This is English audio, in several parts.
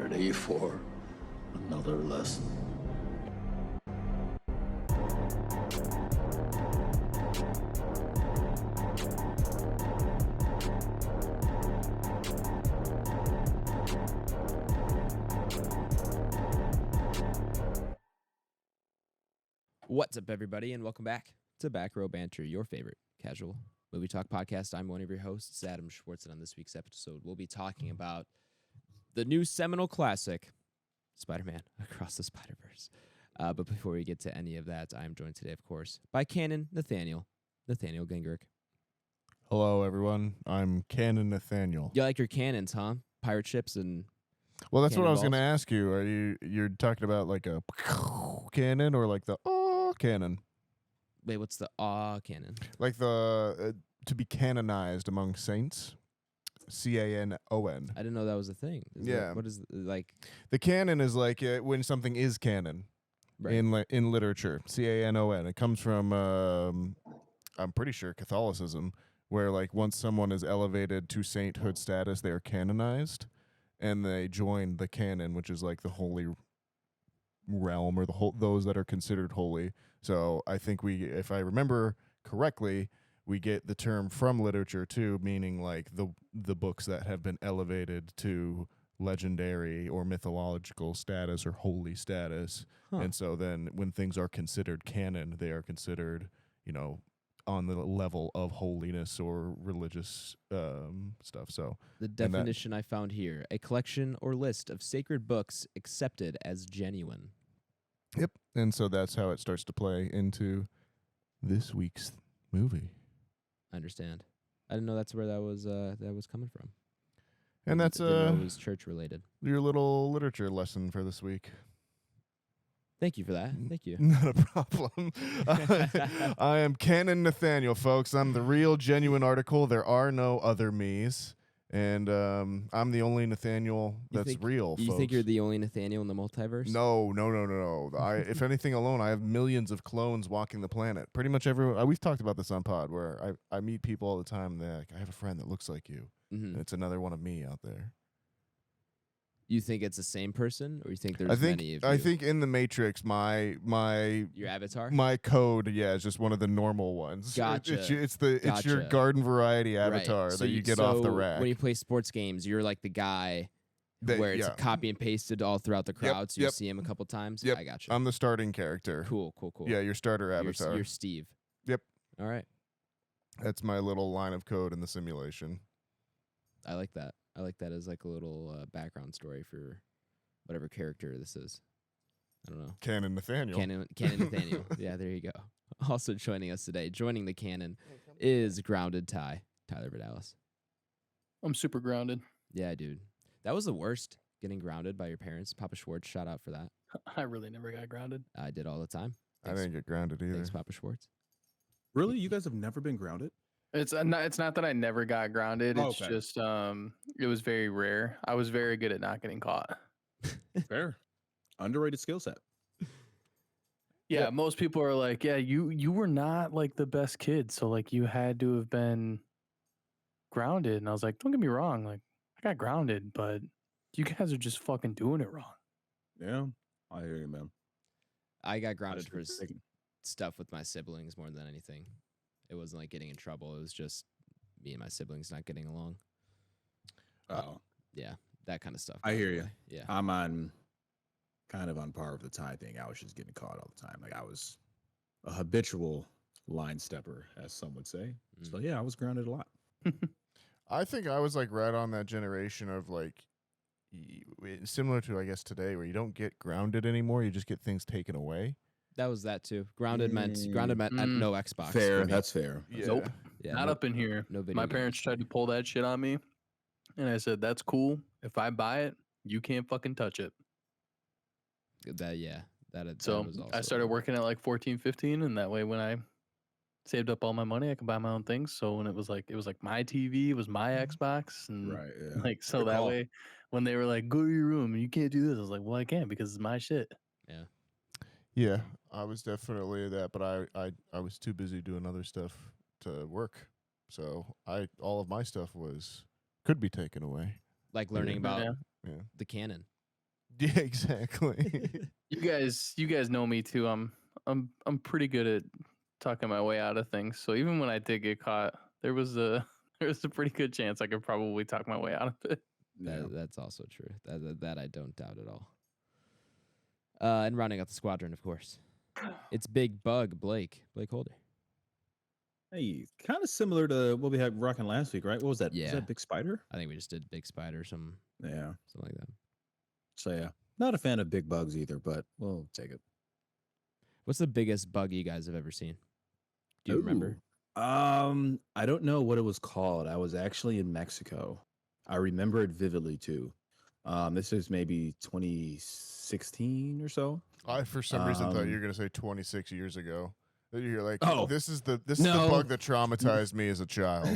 ready for another lesson? What's up, everybody, and welcome back to Back Row Banter, your favorite casual movie talk podcast. I'm one of your hosts, Adam Schwartz, and on this week's episode, we'll be talking about the new seminal classic, Spider-Man Across the Spider-Verse. But before we get to any of that, I am joined today, of course, by Canon Nathaniel Gingrich. Hello, everyone. I'm Canon Nathaniel. You like your cannons, huh? Pirate ships and Well, that's what I was going to cannonballs? ask you. You're talking about like a cannon or like the cannon? Wait, what's the cannon? Like the to be canonized among saints. CANON. I didn't know that was a thing. Yeah. What is like? The canon is like when something is canon Right. in literature. CANON. It comes from I'm pretty sure Catholicism, where like once someone is elevated to sainthood status, they are canonized, and they join the canon, which is like the holy realm or those that are considered holy. So I think if I remember correctly, we get the term from literature too, meaning like the books that have been elevated to legendary or mythological status or holy status. Huh. And so then when things are considered canon, they are considered, on the level of holiness or religious stuff. So The definition I found here: a collection or list of sacred books accepted as genuine. yep. And so that's how it starts to play into this week's movie. I understand. I didn't know that's where that was coming from. And that's Didn't know it was church related. your little literature lesson for this week. Thank you for that. Thank you. Not a problem. I am Canon Nathaniel, folks. I'm the real, genuine article. There are no other me's. And I'm the only Nathaniel that's real, folks. You think you're the only Nathaniel in the multiverse? No. If anything alone, I have millions of clones walking the planet. Pretty much everyone. We've talked about this on pod, where I meet people all the time. And they're like, I have a friend that looks like you. Mm-hmm. And it's another one of me out there. You think it's the same person, or you think there's many of you? I think in the Matrix, my your avatar. my code, is just one of the normal ones. Gotcha. It's your garden variety avatar Right. So that you get off the rack. When you play sports games, you're like the guy where it's copy and pasted all throughout the crowd, so you see him a couple times. Yep. I gotcha. I'm the starting character. Cool. Yeah, your starter avatar. You're Steve. Yep. All right. That's my little line of code in the simulation. I like that. I like that as like a little background story for whatever character this is. I don't know. Canon Nathaniel. Canon Nathaniel. Yeah, there you go. Also joining us today, joining the canon, is Grounded Tyler Vidalis. I'm super grounded. Yeah, dude. That was the worst, getting grounded by your parents. Papa Schwartz, shout out for that. I really never got grounded. I did all the time. I didn't get grounded either. Thanks, Papa Schwartz. Really? You guys have never been grounded? It's not that I never got grounded. It's Okay. just it was very rare. I was very good at not getting caught. Fair. Underrated skill set. Yeah, most people are like, yeah, you were not like the best kid, so like you had to have been grounded. And I was like, don't get me wrong, like I got grounded, but you guys are just fucking doing it wrong. Yeah. I hear you, man. I got grounded should for be taken. stuff with my siblings more than anything. It wasn't like getting in trouble. It was just me and my siblings not getting along. Oh, Yeah, that kind of stuff. I goes hear you. away. Yeah. I'm kind of on par with the Ty thing. I was just getting caught all the time. Like I was a habitual line stepper, as some would say. So yeah, I was grounded a lot. I think I was like right on that generation of like similar to I guess today, where you don't get grounded anymore. You just get things taken away. That was that too. Grounded meant no Xbox. Fair. for me. That's fair. Yeah. Nope. Yeah, Not no- up in here. No video My games. parents tried to pull that shit on me. And I said, that's cool. If I buy it, you can't fucking touch it. That So was also I started working at like 14, 15. And that way when I saved up all my money, I could buy my own things. So when it was like my TV, it was my Xbox. And Right. Yeah. like, so Good that call. way when they were like, go to your room and you can't do this, I was like, well, I can't because it's my shit. Yeah, I was definitely that, but I was too busy doing other stuff to work. So all of my stuff could be taken away. like learning Yeah. about Yeah. Yeah. the canon. Yeah, exactly. You guys know me too. I'm pretty good at talking my way out of things. So even when I did get caught, there was a pretty good chance I could probably talk my way out of it. Yeah. That's also true. That I don't doubt at all. And rounding out the squadron, of course, it's Big Bug BlakeHolder. Hey, kind of similar to what we had rocking last week, right? What was that? Was Yeah. that Big Spider? I think we just did Big Spider, something Yeah. like that. So yeah, not a fan of big bugs either, but we'll take it. What's the biggest bug you guys have ever seen? Do you remember? I don't know what it was called. I was actually in Mexico. I remember it vividly too. This is maybe 2016 or so. I for some reason thought you were gonna say 26 years ago. You're like, oh, this is the bug that traumatized me as a child.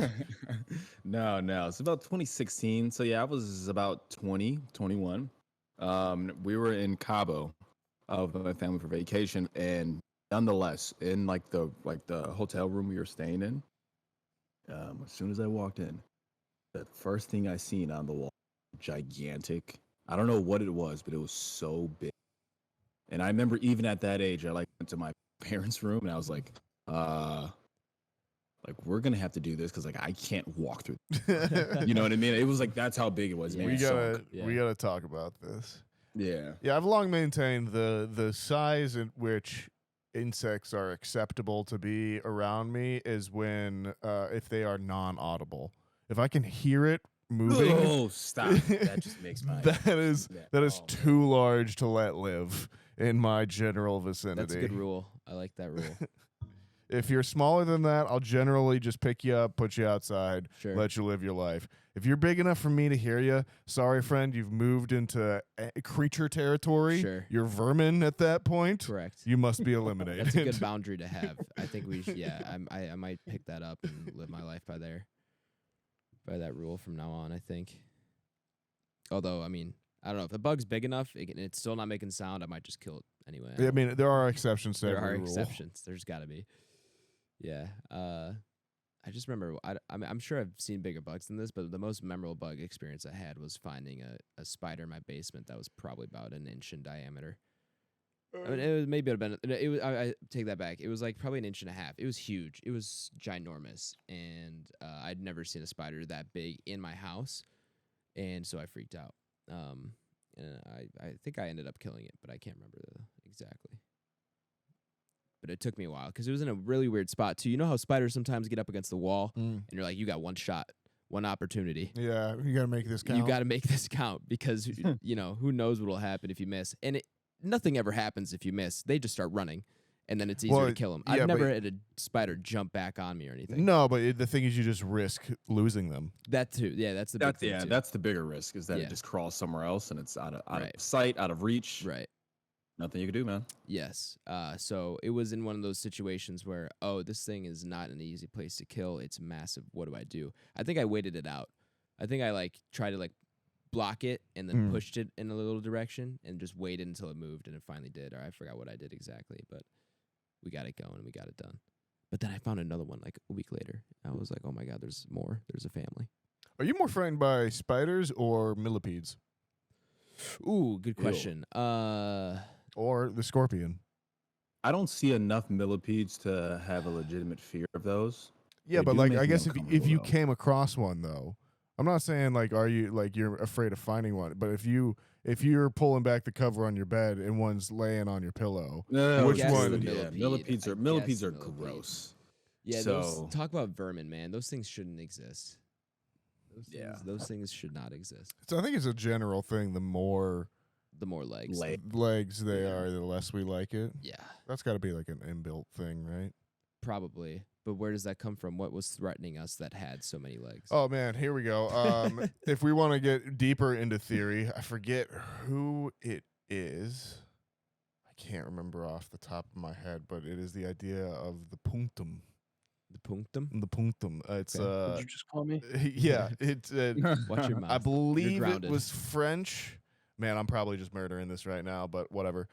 No, it's about 2016. So yeah, I was about 20, 21. We were in Cabo with my family for vacation, and nonetheless, in like the hotel room we were staying in, as soon as I walked in, the first thing I seen on the wall, gigantic. I don't know what it was, but it was so big. And I remember even at that age, I went to my parents' room and I was like, we're gonna have to do this because I can't walk through. You know what I mean? It was like that's how big it was. Yeah. We gotta talk about this. Yeah. I've long maintained the size at which insects are acceptable to be around me is when if they are non-audible. If I can hear it moving, oh, stop! That just makes my that is too large to let live in my general vicinity. That's a good rule. I like that rule. If you're smaller than that, I'll generally just pick you up, put you outside, Sure. let you live your life. If you're big enough for me to hear you, sorry, friend, you've moved into creature territory. Sure. You're vermin at that point. Correct. You must be eliminated. That's a good boundary to have. I think we should, I might pick that up and live my life by that rule from now on, I think. Although, I mean, I don't know. If the bug's big enough and it's still not making sound, I might just kill it anyway. I mean, there are exceptions to there every are rule. exceptions. There's got to be. Yeah. I just remember, I'm sure I've seen bigger bugs than this, but the most memorable bug experience I had was finding a spider in my basement that was probably about an inch in diameter. I mean, it was maybe it would have been. It was. I take that back. It was like probably an inch and a half. It was huge. It was ginormous, and I'd never seen a spider that big in my house, and so I freaked out. And I think I ended up killing it, but I can't remember exactly. But it took me a while because it was in a really weird spot too. You know how spiders sometimes get up against the wall, and you're like, you got one shot, one opportunity. Yeah, you got to make this count. You got to make this count because you know who knows what will happen if you miss, and nothing ever happens if you miss. They just start running, and then it's easier to kill them. I've never had a spider jump back on me or anything. No, but the thing is, you just risk losing them. That too. Yeah, that's the big thing too. That's the bigger risk is that it just crawls somewhere else and it's out of sight, out of reach. Right. Nothing you can do, man. Yes. So it was in one of those situations where, this thing is not an easy place to kill. It's massive. What do I do? I think I waited it out. I think I tried to block it and then pushed it in a little direction and just waited until it moved, and it finally did. Or I forgot what I did exactly, but we got it going. We got it done. But then I found another one a week later. I was like, oh my God, there's more. There's a family. Are you more frightened by spiders or millipedes? Ooh, good question. Or the scorpion? I don't see enough millipedes to have a legitimate fear of those. Yeah, They but do I make me guess if uncomfortable, you though. came across one though, I'm not saying are you you're afraid of finding one, but if you're pulling back the cover on your bed and one's laying on your pillow, which guess one? the Millipedes are millipede. gross. Yeah, So- talk about vermin, man. Those things shouldn't exist. Those things should not exist. So I think it's a general thing. The more legs. legs they are, the less we like it. Yeah, That's got to be an inbuilt thing, right? probably. But where does that come from? What was threatening us that had so many legs? Oh man, here we go. If we want to get deeper into theory, I forget who it is. I can't remember off the top of my head, but it is the idea of the punctum. The punctum? The punctum. It's Did you just call me? yeah. It's Watch your mouth. I believe it grounded. was French. Man, I'm probably just murdering this right now, but whatever.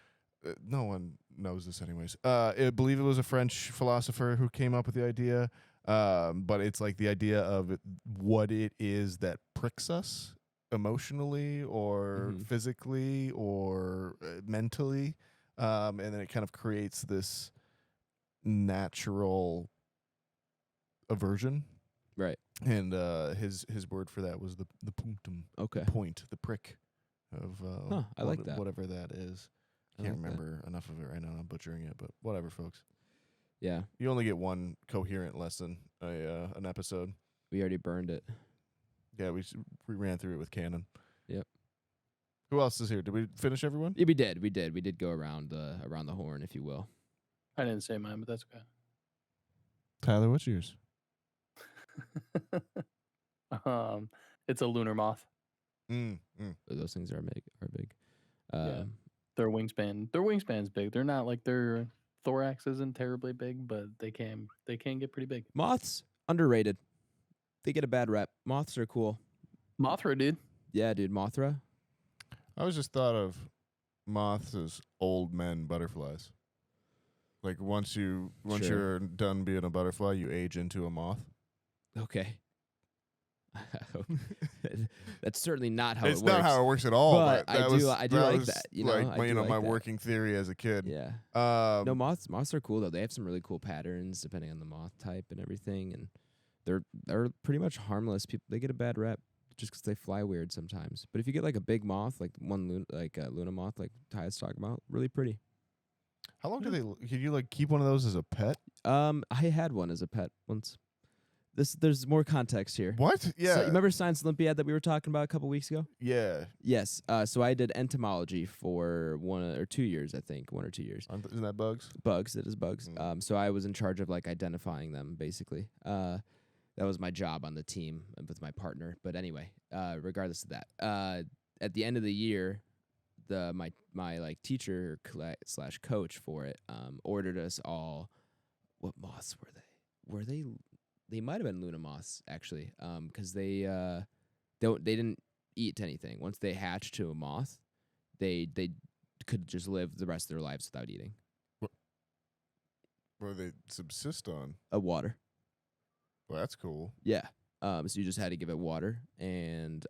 No one knows this anyways. I believe it was a French philosopher who came up with the idea. But it's the idea of what it is that pricks us emotionally or Mhm. physically or mentally, and then it kind of creates this natural aversion. Right. And his word for that was the punctum, Okay. point, the prick of I like that. whatever that is. I Can't like that. remember enough of it right now. I'm butchering it, but whatever, folks. Yeah. You only get one coherent lesson an episode. We already burned it. Yeah, we ran through it with Canon. Yep. Who else is here? Did we finish everyone? Yeah, we did. We did go around the horn, if you will. I didn't say mine, but that's Tyler, what's yours? okay. It's a lunar moth. Those things are big. Yeah. Their wingspan's big. They're not like their thorax isn't terribly big, but they can get pretty big. Moths underrated. They get a bad rep. Moths are cool. Mothra, dude. Yeah, dude. Mothra. I always just thought of moths as old men butterflies. Like once Sure. you're done being a butterfly, you age into a moth. Okay. That's certainly not how It's it works. not how it works at all. But But I do like that. You know, like I my, do like my that. working theory as a kid. Yeah. No, Moths are cool though. They have some really cool patterns depending on the moth type and everything, and they're pretty much harmless. People, they get a bad rep just 'cause they fly weird sometimes. But if you get like a big moth, like Luna moth, like Ty's talking about, really pretty. How long do they? Can you like keep one of those as a pet? I had one as a pet once. There's more context here. What? Yeah. So, you remember Science Olympiad that we were talking about a couple weeks ago? Yeah. Yes. So I did entomology for 1 or 2 years, I think, 1 or 2 years. Isn't that bugs? Bugs. It is bugs. Mm. So I was in charge of like identifying them, basically. That was my job on the team with my partner. But anyway, regardless of that, at the end of the year, my like teacher slash coach for it ordered us all. What moths were they? Were they? They might have been Luna moths actually, because they didn't eat anything. Once they hatched to a moth, they could just live the rest of their lives without eating. What do they subsist on? Water. Well, that's cool. Yeah. So you just had to give it water, and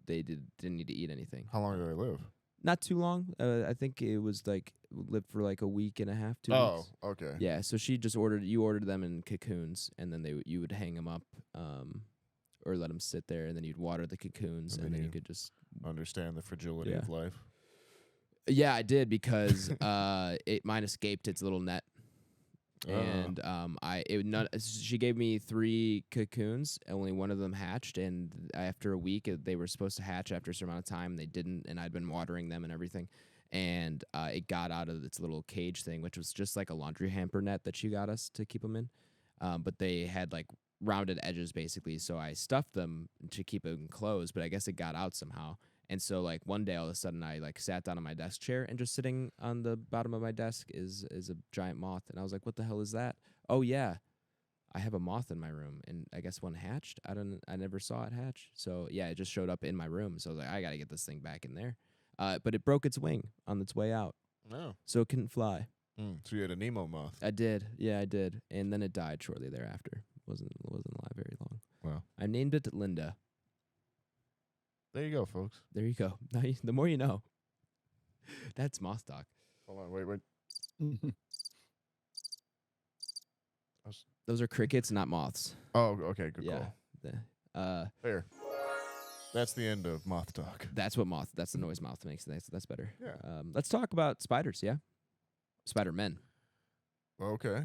they didn't need to eat anything. How long do they live? Not too long. I think it was like lived for like a week and a half, 2 Oh, weeks. okay. Yeah. So she just ordered them in cocoons, and then you would hang them up, or let them sit there, and then you'd water the cocoons, and then you could just understand the fragility of life. Yeah, I did because mine escaped its little net. And she gave me 3 cocoons. Only one of them hatched, and after a week, they were supposed to hatch after a certain amount of time. And they didn't, and I'd been watering them and everything, and it got out of its little cage thing, which was just like a laundry hamper net that she got us to keep them in. But they had like rounded edges basically, so I stuffed them to keep them closed. But I guess it got out somehow. And so, like, one day, all of a sudden, I, like, sat down on my desk chair, and just sitting on the bottom of my desk is a giant moth. And I was like, what the hell is that? Oh, yeah, I have a moth in my room. And I guess one hatched. I never saw it hatch. So, yeah, it just showed up in my room. So I was like, I got to get this thing back in there. But it broke its wing on its way out. No. So it couldn't fly. So you had a Nemo moth. I did. Yeah, I did. And then it died shortly thereafter. Wasn't alive very long. Wow. I named it Linda. There you go, folks. There you go. The more you know. That's moth talk. Hold on, wait. Those are crickets, not moths. Oh, okay, good Yeah. call. There. That's the end of moth talk. That's the noise moth makes. That's better. Yeah. Let's talk about spiders, yeah? Spider-Men. Okay.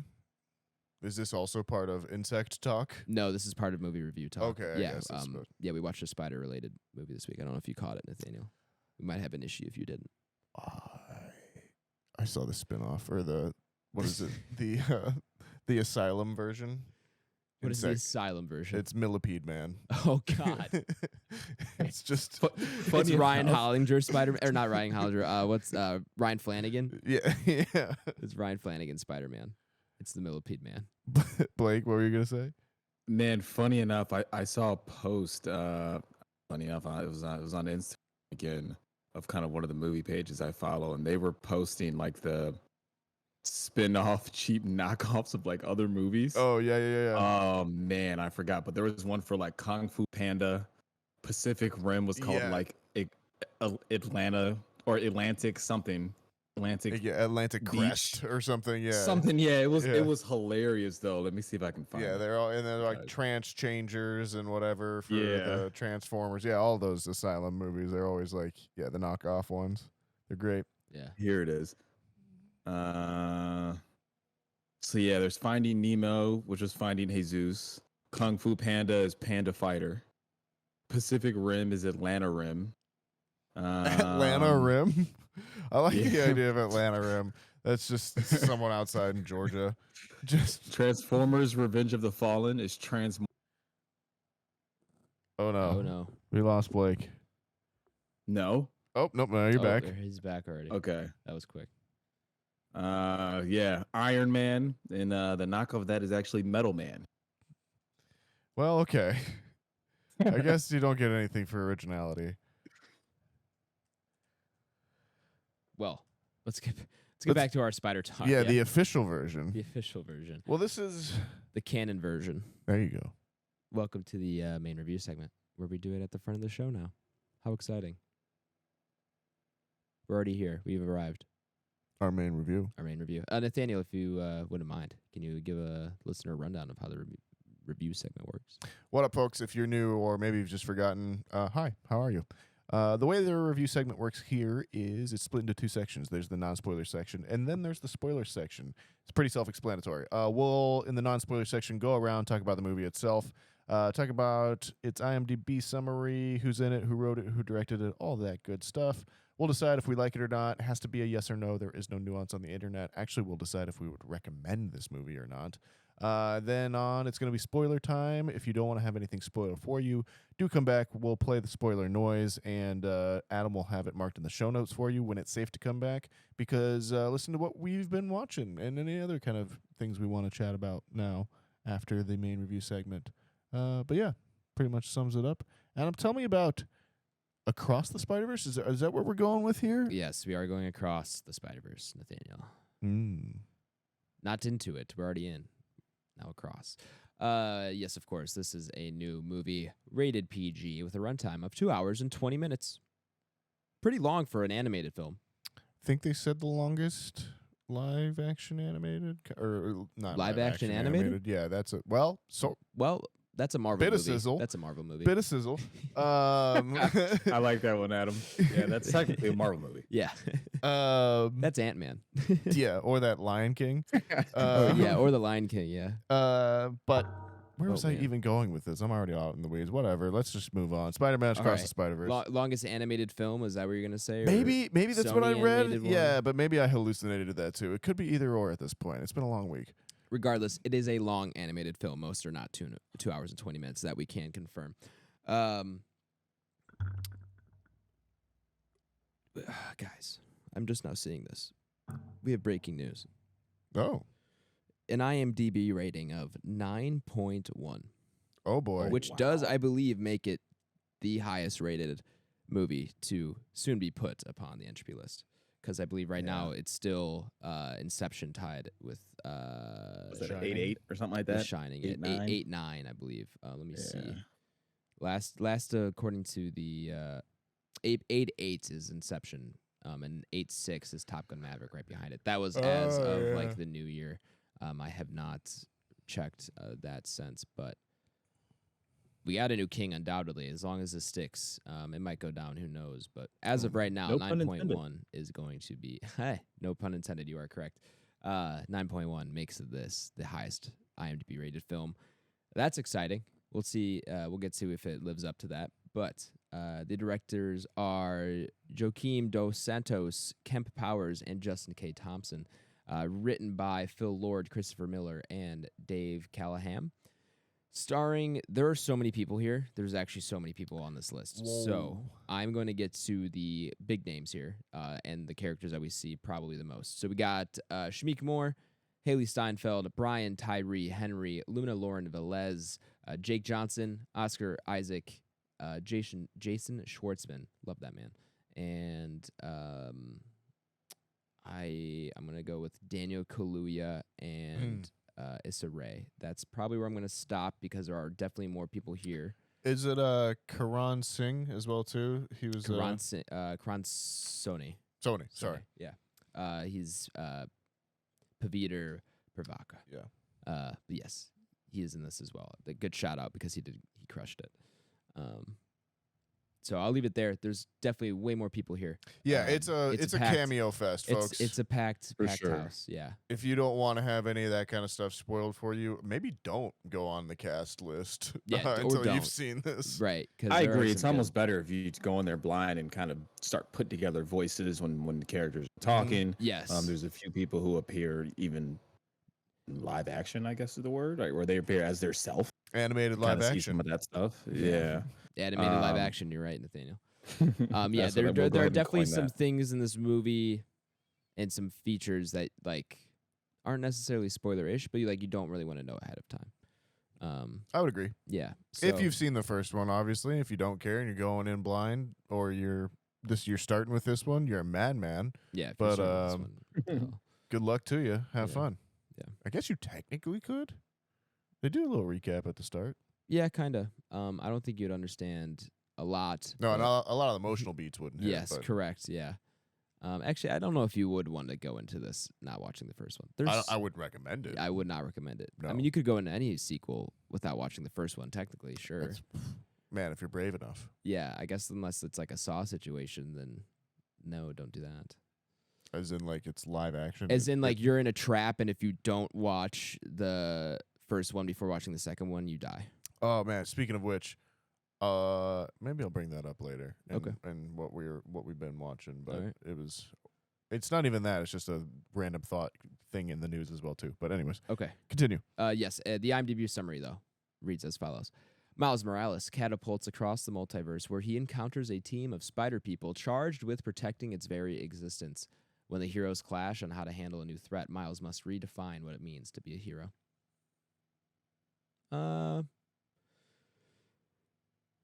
Is this also part of insect talk? No, this is part of movie review talk. Okay, I yeah, guess that's good. yeah, we watched a spider-related movie this week. I don't know if you caught it, Nathaniel. We might have an issue if you didn't. I saw the spin-off, or what is it? The Asylum version. What is the Asylum version? It's Millipede Man. Oh, God. It's just It's Ryan Hollinger Spider-Man. Or not Ryan Hollinger. What's Ryan Flanagan? Yeah. It's Ryan Flanagan Spider-Man. It's the Millipede Man. Blake, what were you going to say? Man, funny enough, I saw a post. Funny enough, it was on Instagram again of kind of one of the movie pages I follow, and they were posting like the spin-off cheap knockoffs of like other movies. Oh, yeah. Oh man, I forgot, but there was one for like Kung Fu Panda, Pacific Rim was called Yeah. like Atlanta or Atlantic something. Atlantic Atlantic Beach. Crest or something. Yeah, Something, yeah. It Yeah. was hilarious though. Let me see if I can find Yeah, it. they're all and they're like Uh, trance changers and whatever for Yeah. the Transformers. Yeah, all those Asylum movies. They're always like the knockoff ones. They're great. Yeah. Here it is. So yeah, there's Finding Nemo, which was Finding Jesus. Kung Fu Panda is Panda Fighter. Pacific Rim is Atlanta Rim. Atlanta Rim. I like the yeah. idea of Atlanta Rim. That's just someone outside in Georgia. Just Transformers Revenge of the Fallen is oh no, Oh no. we lost Blake. No. Oh nope, no, you're back. There, he's back already. Okay. That was quick. Yeah, Iron Man, and the knockoff of that is actually Metal Man. Well, okay. I guess you don't get anything for originality. Well, let's get Let's- back to our spider talk. Yeah, the official version. the official version, Well, this is the canon version. there. You go. Welcome to the main review segment where we do it at the front of the show now. How exciting! We're already here. We've arrived. Our main review. Our main review. Nathaniel, if you wouldn't mind, can you give a listener a rundown of how the review segment works? What up, folks? If you're new or maybe you've just forgotten, hi, how are you? The way the review segment works here is it's split into two sections. There's the non-spoiler section, and then there's the spoiler section. It's pretty self-explanatory. We'll, in the non-spoiler section, go around, talk about the movie itself, talk about its IMDb summary, who's in it, who wrote it, who directed it, all that good stuff. We'll decide if we like it or not. It has to be a yes or no. There is no nuance on the internet. Actually, we'll decide if we would recommend this movie or not. Then on, it's going to be spoiler time. If you don't want to have anything spoiled for you, do come back. We'll play the spoiler noise, and Adam will have it marked in the show notes for you when it's safe to come back, because listen to what we've been watching and any other kind of things we want to chat about now after the main review segment. But yeah, pretty much sums it up. Adam, tell me about Across the Spider-Verse. Is that what we're going with here? Yes, we are going across the Spider-Verse, Nathaniel. Mm. Not into it. We're already in. Now across. Yes, of course. This is a new movie, rated PG, with a runtime of 2 hours and 20 minutes. Pretty long for an animated film. Think they said the longest live action animated or not Live action animated? Yeah, that's it. Well, so Well, that's a Marvel Bit of movie. sizzle. That's a Marvel movie. bit of sizzle. I like that one, Adam. Yeah, that's technically a Marvel movie. Yeah. That's Ant-Man. yeah, or that Lion King. Yeah, or The Lion King, yeah. But where was I man. even going with this? I'm already out in the weeds. Whatever. Let's just move on. Spider-Man Across the Alright. Spider-Verse. Longest animated film, is that what you're going to say? Or Maybe that's what I Sony read. animated one? Yeah, but maybe I hallucinated that too. It could be either or at this point. It's been a long week. Regardless, it is a long animated film. Most are not 2 hours and 20 minutes. That we can confirm. Guys, I'm just now seeing this. We have breaking news. Oh. An IMDb rating of 9.1, Oh boy. which does, I believe, make it the highest rated movie to soon be put upon the Entropy list. Because I believe right now it's still Inception tied with Was that Shining. 8-8 or something like The that? Shining. 8-9? 8-9, I believe. Let me see. Yeah. Last according to the 8-8 is Inception, and 8-6 is Top Gun Maverick right behind it. That was as of yeah. like the new year. I have not checked that since, but we got a new king undoubtedly. As long as it sticks, it might go down. Who knows? But as of right now, No pun 9.1 is going to be. Hey, no pun intended. You are correct. 9.1 makes this the highest IMDb rated film. That's exciting. We'll see. We'll get to if it lives up to that. But the directors are Joaquim Dos Santos, Kemp Powers, and Justin K. Thompson. Written by Phil Lord, Christopher Miller, and Dave Callahan. Starring, there are so many people here. There's actually so many people on this list. Whoa. So I'm going to get to the big names here and the characters that we see probably the most. So we got Shamik Moore, Haley Steinfeld, Brian Tyree Henry, Luna Lauren Velez, Jake Johnson, Oscar Isaac, Jason Schwartzman. Love that man. And I'm going to go with Daniel Kaluuya and Issa Rae. That's probably where I'm going to stop because there are definitely more people here. Is it Karan Singh as well too? He was Karan Sony. Sony. Sorry. Yeah. He's Paviter Pravaka. Yeah. But yes, he is in this as well. A good shout out because he crushed it. So I'll leave it there. There's definitely way more people here. Yeah, it's a packed, cameo fest, folks. It's a packed sure. house. Yeah. If you don't want to have any of that kind of stuff spoiled for you, maybe don't go on the cast list Yeah, or until don't. you've seen this. Right. I agree. It's almost better if you go in there blind and kind of start putting together voices when the characters are talking. Yes. There's a few people who appear even in live action, I guess is the word, right? Where they appear as their self. Animated live See action. some of that stuff. Yeah. Animated live action. You're right, Nathaniel. Yeah, That's what I will there go are ahead and definitely coin some that. things in this movie and some features that like aren't necessarily spoiler-ish, but you don't really want to know ahead of time. I would agree. Yeah. If so- you've seen the first one, obviously. If you don't care and you're going in blind, or you're starting with this one, you're a madman. yeah, if but, you're starting with this one, what the hell? Good luck to you. Have Yeah. fun. Yeah. I guess you technically could. They do a little recap at the start. Yeah, kind of. I don't think you'd understand a lot. No, and but- a lot of the emotional beats wouldn't. hit, Yes, but correct. Yeah. Actually, I don't know if you would want to go into this not watching the first one. I would recommend it. I would not recommend it. I No. mean, you could go into any sequel without watching the first one, technically, sure. That's- Man, if you're brave enough. Yeah, I guess unless it's like a Saw situation, then no, don't do that. As in, like, it's live action. As in, like, you're in a trap, and if you don't watch the first one before watching the second one, you die. Oh man, speaking of which, maybe I'll bring that up later. Okay. And what we've been watching, but Alright. it's not even that. It's just a random thought thing in the news as well too. But anyways, Okay. continue. Yes, the IMDb summary, though, reads as follows. Miles Morales catapults across the multiverse where he encounters a team of spider people charged with protecting its very existence. When the heroes clash on how to handle a new threat, Miles must redefine what it means to be a hero.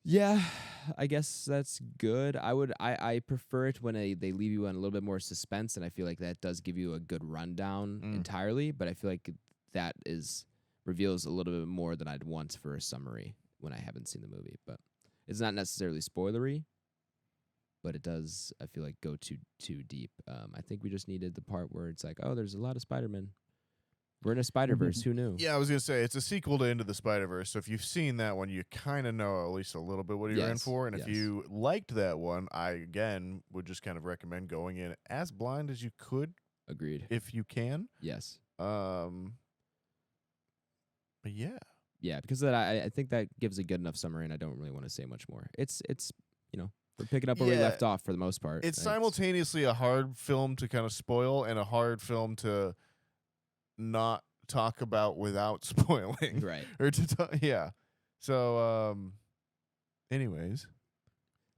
Yeah, I guess that's good. I prefer it when they leave you on a little bit more suspense, and I feel like that does give you a good rundown entirely, but I feel like that reveals a little bit more than I'd want for a summary when I haven't seen the movie. But it's not necessarily spoilery, but it does, I feel like, go too deep. I think we just needed the part where it's like, oh, there's a lot of Spider-Man. We're in a Spider-Verse. Who knew? Yeah, I was gonna say it's a sequel to Into the Spider-Verse, so if you've seen that one, you kind of know at least a little bit what you're in Yes, for. And if yes. you liked that one, I again would just kind of recommend going in as blind as you could, Agreed. if you can. Yes. But yeah, Yeah, because of that, I think that gives a good enough summary, and I don't really want to say much more. It's we're picking up where we Yeah. left off for the most part. it's simultaneously a hard film to kind of spoil and a hard film to not talk about without spoiling. Right. Or to talk, yeah. So, anyways,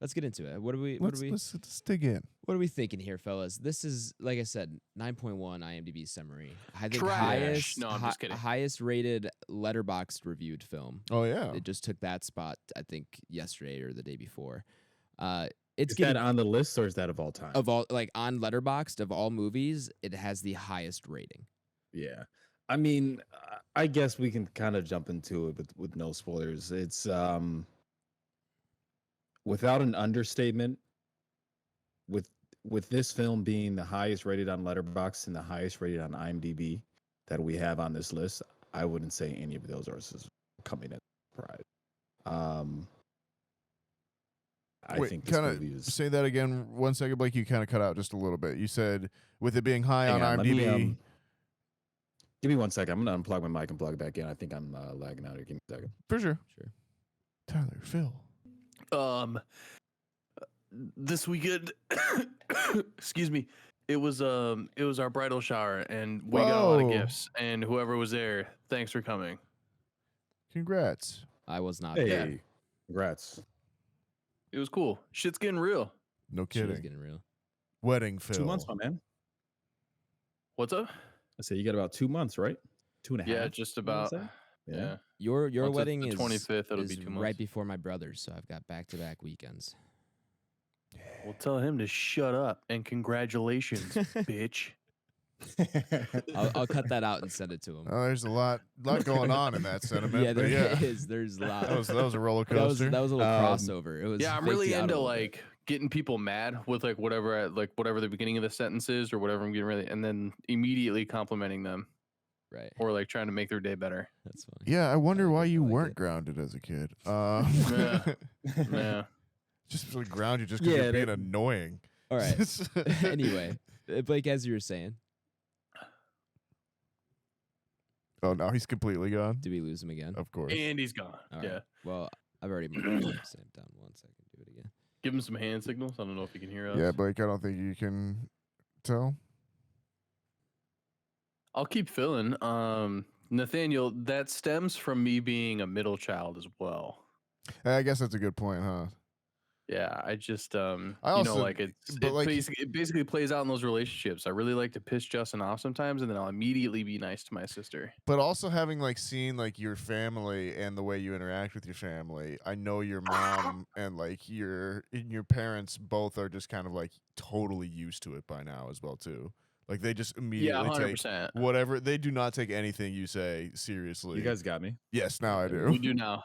Let's get into it. let's dig in. What are we thinking here, fellas? This is, like I said, 9.1 IMDb summary. I think Trash. No, I'm just kidding. highest rated Letterboxd reviewed film. Oh yeah, It just took that spot, I think, yesterday or the day before. Is It's that getting on the list or is that of all time? of all on Letterboxd of all movies, it has the highest rating. Yeah. I mean, I guess we can kind of jump into it with no spoilers. It's without an understatement, with this film being the highest rated on Letterboxd and the highest rated on IMDb that we have on this list, I wouldn't say any of those are coming as a surprise. I Wait, think this kind movie of is. say that again. 1 second, Blake. You kind of cut out just a little bit. You said with it being high on Hang on, let me, IMDb. give me 1 second. I'm gonna unplug my mic and plug it back in. I think I'm lagging out here. Give me a second. For sure. Sure. Tyler, Phil. This weekend, excuse me, it was our bridal shower, and we got a lot of Whoa. gifts. And whoever was there, thanks for coming. Congrats. I was not. Hey, there. congrats. It was cool. Shit's getting real. No She was kidding. getting real. Wedding Phil. 2 months, my man. What's up? I say you got about 2 months, right? 2.5. Yeah, just you wanna about. say? Yeah. Your Once it's wedding the is 25th, it'll be is 2 months. right before my brother's, so I've got back-to-back weekends. Well, tell him to shut up and congratulations, bitch. I'll cut that out and send it to him. Oh, there's a lot going on in that sentiment. Yeah, but there yeah. is. There's a lot. That was a roller That was coaster. a little crossover. It was. Yeah, I'm faked really you out a into little bit. like getting people mad with like whatever the beginning of the sentence is or whatever I'm getting ready, and then immediately complimenting them Right. or like trying to make their day better. That's funny. Yeah, I wonder why like it, you I like weren't it. grounded as a kid. Yeah. Just really ground you just because Yeah, you're being that- annoying. All right. Anyway, Blake, as you were saying, Oh, now he's completely gone. did we lose him again? Of course. And he's gone. All right. Yeah. Well, I've already marked him down. 1 second. Do it again. Give him some hand signals. I don't know if you can hear us. Yeah, Blake, I don't think you can tell. I'll keep filling. Nathaniel, that stems from me being a middle child as well. I guess that's a good point, huh? Yeah, I just also- like it basically plays out in those relationships. I really like to piss Justin off sometimes, and then I'll immediately be nice to my sister. But also having like seen like your family and the way you interact with your family, I know your mom and like your parents both are just kind of like totally used to it by now as well too. Like they just Yeah, immediately 100%. take whatever. They do not take anything you say seriously. You guys got me. Yes, now I do. We do now.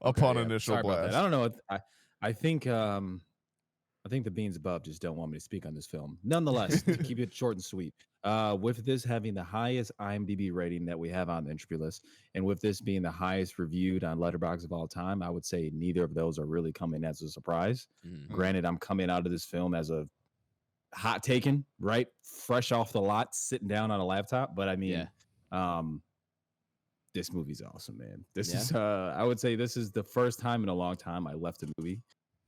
Upon Yeah, initial sorry about blast. that. I don't know. I think the beans above just don't want me to speak on this film. Nonetheless, to keep it short and sweet, with this having the highest IMDb rating that we have on the Entropy list, and with this being the highest reviewed on Letterboxd of all time, I would say neither of those are really coming as a surprise. Mhm. Granted, I'm coming out of this film as a hot taken, right, fresh off the lot, sitting down on a laptop. But I mean, this movie's awesome, man. This is I would say this is the first time in a long time I left a movie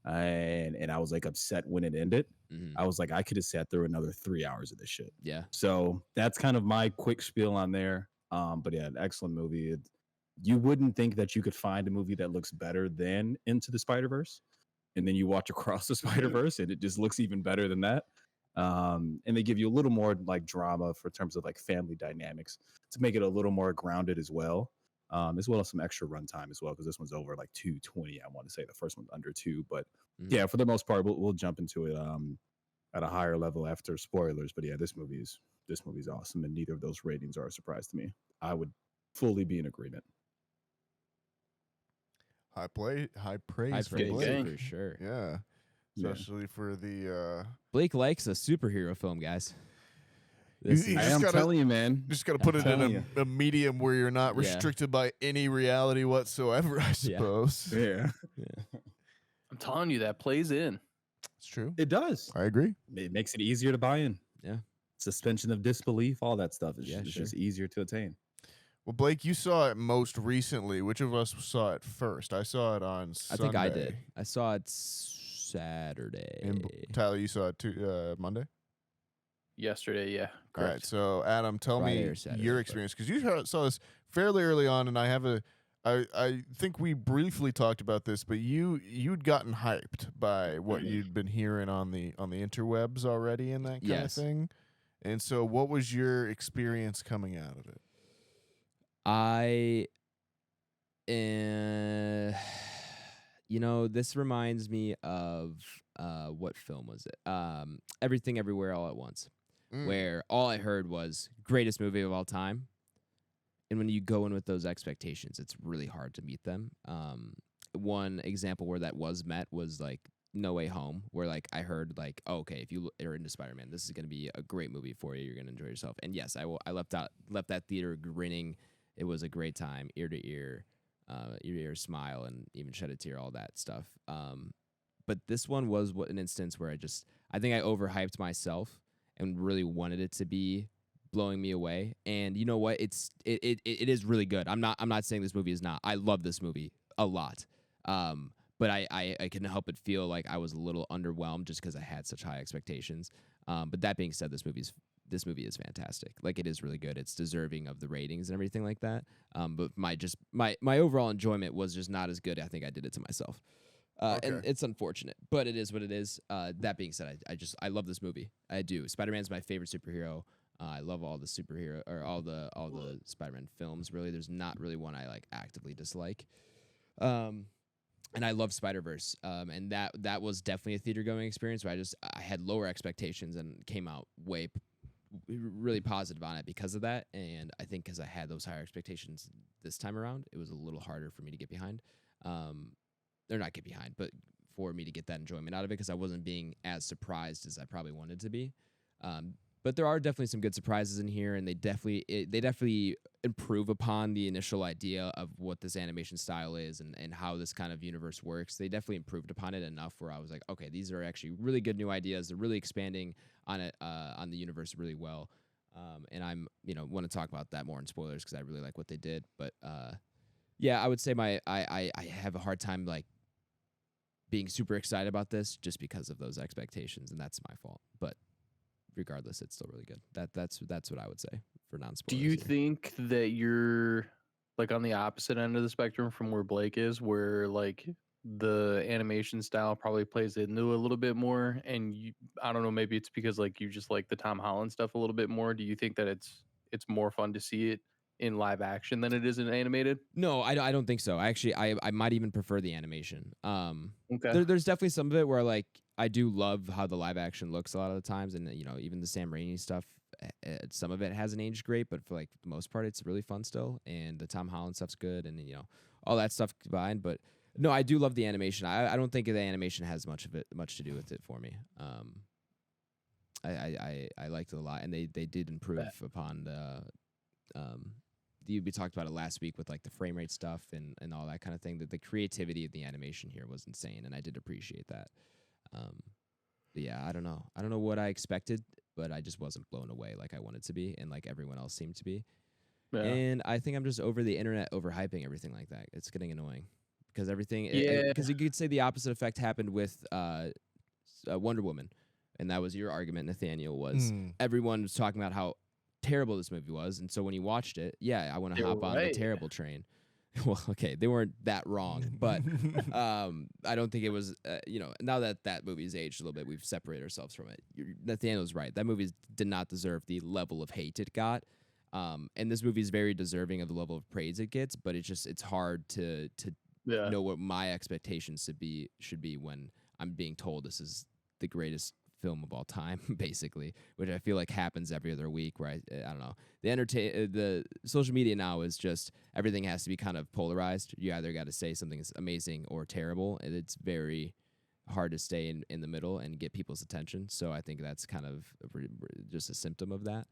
and I was like upset when it ended. Mhm. I was like, I could have sat through another 3 hours of this shit. Yeah. So that's kind of my quick spiel on there. But yeah, an excellent movie. You wouldn't think that you could find a movie that looks better than Into the Spider-Verse, and then you watch Across the Spider-Verse and it just looks even better than that. And they give you a little more like drama for terms of like family dynamics to make it a little more grounded as well as some extra runtime as well, because this one's over like 2:20. I want to say the first one's under 2, but yeah, for the most part, we'll jump into it at a higher level after spoilers. But yeah, this movie's awesome, and neither of those ratings are a surprise to me. I would fully be in agreement. High praise High for praise Blake. gang. for sure. Yeah. Yeah. Especially for the Blake likes a superhero film, guys. You- This you is- I just am gotta- telling you, man. just got to put I'm it in telling a medium where you're not Yeah. restricted by any reality whatsoever, I suppose. Yeah, I'm telling you, that plays in. It's true. it does. I agree. It makes it easier to buy in. Yeah. Suspension of disbelief, all that stuff is Yeah, it's sure. just easier to attain. Well, Blake, you saw it most recently. Which of us saw it first? I saw it on I Sunday. think I did. I saw it Saturday. And Tyler, you saw it Monday? Yesterday, yeah. All right. Correct. So, Adam, tell Friday me or Saturday, your but- experience, because you saw this fairly early on, and I think we briefly talked about this, but you'd gotten hyped by what you'd been hearing on the interwebs already and that kind Yes. of thing. And so, what was your experience coming out of it? This reminds me of what film was it? Everything Everywhere All at Once, where all I heard was greatest movie of all time. And when you go in with those expectations, it's really hard to meet them. One example where that was met was like No Way Home, where like I heard like, oh, okay, if you are into Spider-Man, this is going to be a great movie for you. You're going to enjoy yourself. And yes, I left that theater grinning. It was a great time, ear to ear smile, and even shed a tear, all that stuff. But this one was an instance where I think I overhyped myself and really wanted it to be blowing me away. And you know what? It is really good. I'm not saying this movie is not. I love this movie a lot. But I couldn't help but feel like I was a little underwhelmed just because I had such high expectations. But that being said, this movie is fantastic. Like, it is really good. It's deserving of the ratings and everything like that. But my overall enjoyment was just not as good. I think I did it to myself. And it's unfortunate, but it is what it is. That being said, I love this movie. I do. Spider-Man's my favorite superhero. I love all the superhero or all the Spider-Man films. Really, there's not really one I like actively dislike. And I love Spider-Verse. And that was definitely a theater going experience where I had lower expectations and came out way really positive on it because of that. And I think because I had those higher expectations this time around, it was a little harder for me to get behind. Or not get behind, but for me to get that enjoyment out of it because I wasn't being as surprised as I probably wanted to be. But there are definitely some good surprises in here, and they definitely improve upon the initial idea of what this animation style is and how this kind of universe works. They definitely improved upon it enough where I was like, okay, these are actually really good new ideas. They're really expanding on it on the universe really well. And I'm want to talk about that more in spoilers because I really like what they did. But yeah, I would say I have a hard time like being super excited about this just because of those expectations, and that's my fault. But regardless, it's still really good. That's what I would say for non-spoilers. Do you here. think that you're like on the opposite end of the spectrum from where Blake is, where like the animation style probably plays into a little bit more, and I don't know, maybe it's because like you just like the Tom Holland stuff a little bit more. Do you think that it's more fun to see it in live action than it is in animated? No, I don't think so. Actually, I might even prefer the animation. Okay. There's definitely some of it where like I do love how the live action looks a lot of the times, and even the Sam Raimi stuff. Some of it hasn't aged great, but for like the most part, it's really fun still. And the Tom Holland stuff's good, and all that stuff combined. But no, I do love the animation. I don't think the animation has much to do with it for me. I liked it a lot, and they did improve upon the we talked about it last week with like the frame rate stuff and all that kind of thing. That the creativity of the animation here was insane, and I did appreciate that. But yeah, I don't know what I expected, but I just wasn't blown away like I wanted to be, and like everyone else seemed to be. Yeah. And I think I'm just over the internet overhyping everything like that. It's getting annoying because everything. Yeah. Because you could say the opposite effect happened with Wonder Woman, and that was your argument, Nathaniel. Was everyone was talking about how terrible this movie was, and so when you watched it, yeah, I want to hop on the terrible train. Well, okay, they weren't that wrong, but I don't think it was. Now that movie's aged a little bit, we've separated ourselves from it. Nathaniel's right. That movie did not deserve the level of hate it got, and this movie is very deserving of the level of praise it gets. But it's hard to know what my expectations should be when I'm being told this is the greatest film of all time, basically, which I feel like happens every other week. Where I don't know, the social media now is just everything has to be kind of polarized. You either got to say something is amazing or terrible, and it's very hard to stay in the middle and get people's attention. So I think that's kind of just a symptom of that.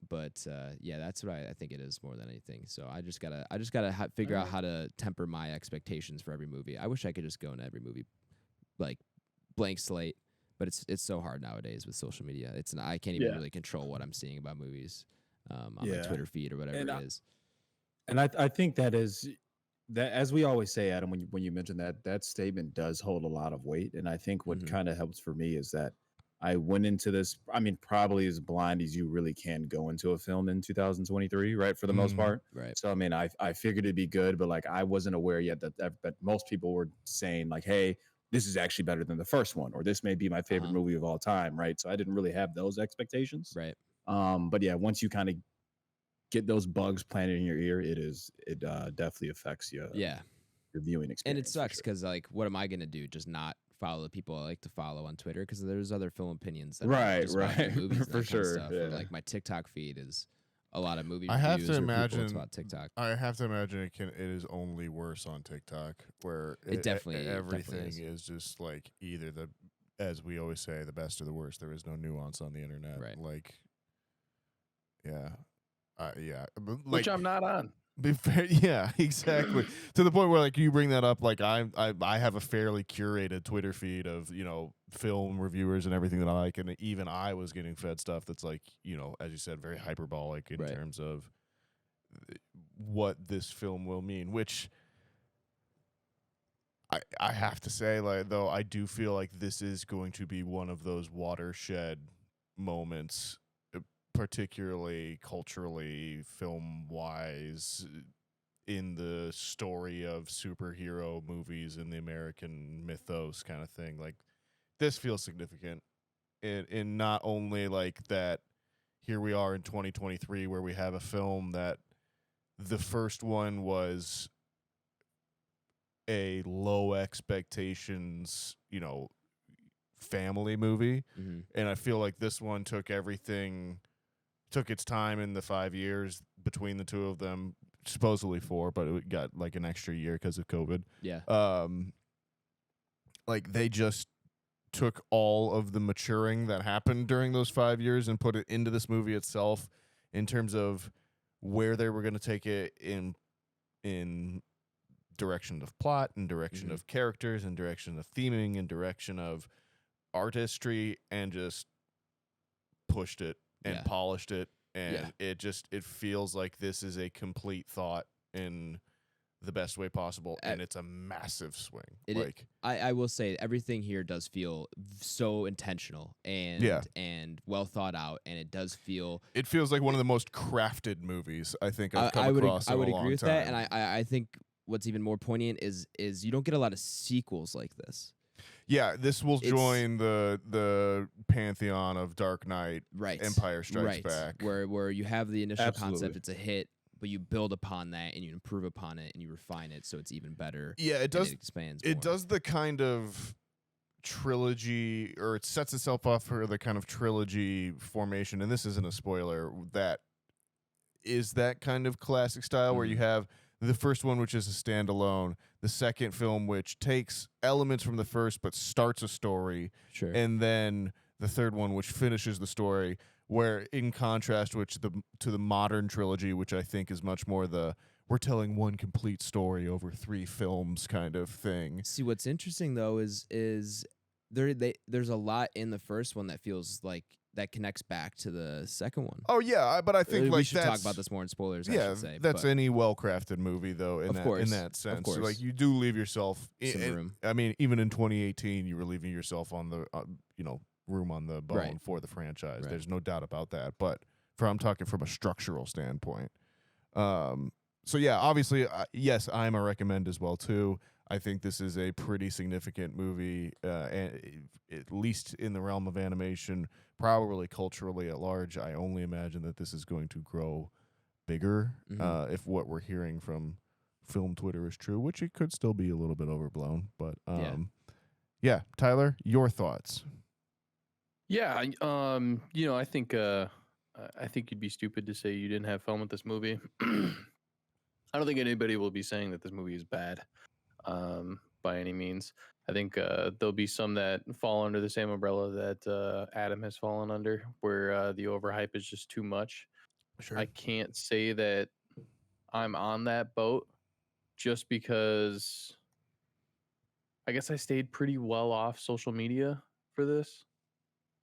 But yeah, that's what I think it is more than anything. So I just gotta figure out how to temper my expectations for every movie. I wish I could just go into every movie like blank slate, but it's so hard nowadays with social media. I can't even really control what I'm seeing about movies on my Twitter feed or whatever it is. And I think that is that, as we always say, Adam, when you mention that statement does hold a lot of weight. And I think what kind of helps for me is that I went into this, I mean, probably as blind as you really can go into a film in 2023, right? For the most part. Right. So, I mean, I figured it'd be good, but like, I wasn't aware yet that most people were saying like, hey, this is actually better than the first one, or this may be my favorite movie of all time, right? So I didn't really have those expectations. Right. But yeah, once you kind of get those bugs planted in your ear, it definitely affects you. Yeah. Your viewing experience. And it sucks because like, what am I gonna do? Just not follow the people I like to follow on Twitter because there's other film opinions that right, just about the movies and for that kind of sure. stuff. Yeah. And, like my TikTok feed is a lot of movie I have reviews to or people imagine about TikTok. I have to imagine it is only worse on TikTok, where It definitely everything definitely is just like either as we always say, the best or the worst. There is no nuance on the internet. Right. Like, yeah, like, Which I'm not on. Be fair, yeah, exactly. To the point where like you bring that up, like I have a fairly curated Twitter feed of film reviewers and everything that I like, and even I was getting fed stuff that's like as you said, very hyperbolic in terms of what this film will mean. Which I have to say, like though, I do feel like this is going to be one of those watershed moments, particularly culturally, film-wise, in the story of superhero movies and the American mythos kind of thing. Like, this feels significant in not only like that here we are in 2023 where we have a film that the first one was a low expectations, family movie. Mm-hmm. And I feel like this one took its time in the 5 years between the two of them, supposedly 4, but it got like an extra year because of COVID. Yeah. Like they just took all of the maturing that happened during those 5 years and put it into this movie itself in terms of where they were going to take it in direction of plot and direction of characters and direction of theming and direction of artistry, and just pushed it and polished it, and it feels like this is a complete thought in the best way possible, and it's a massive swing. I will say everything here does feel so intentional and well thought out, and it feels like one of the most crafted movies I think I've come across in a long time. I would agree with that, and I think what's even more poignant is you don't get a lot of sequels like this. Yeah, this will join the pantheon of Dark Knight, Empire Strikes Back, where you have the initial concept, it's a hit, but you build upon that and you improve upon it and you refine it so it's even better. Yeah, it does. It expands. It does the kind of trilogy, or it sets itself up for the kind of trilogy formation. And this isn't a spoiler. That is that kind of classic style where you have the first one, which is a standalone, the second film, which takes elements from the first but starts a story, and then the third one, which finishes the story. Where, in contrast, to the modern trilogy, which I think is much more we're telling one complete story over 3 films kind of thing. See, what's interesting though is there's a lot in the first one that feels like that connects back to the second one. Oh yeah, but I think we should talk about this more in spoilers. Yeah, I should say, that's any well-crafted movie though. In that sense, of course. Like you do leave yourself some room. I mean, even in 2018, you were leaving yourself on the room on the bone for the franchise. There's no doubt about that. But I'm talking from a structural standpoint. So yeah, obviously, yes, I'm a recommend as well too. I think this is a pretty significant movie, at least in the realm of animation, probably culturally at large. I only imagine that this is going to grow bigger if what we're hearing from film Twitter is true, which it could still be a little bit overblown. But yeah, Tyler, your thoughts? Yeah, I think you'd be stupid to say you didn't have fun with this movie. I don't think anybody will be saying that this movie is bad, by any means. I think there'll be some that fall under the same umbrella that Adam has fallen under, where the overhype is just too much. Sure. I can't say that I'm on that boat, just because I guess I stayed pretty well off social media for this.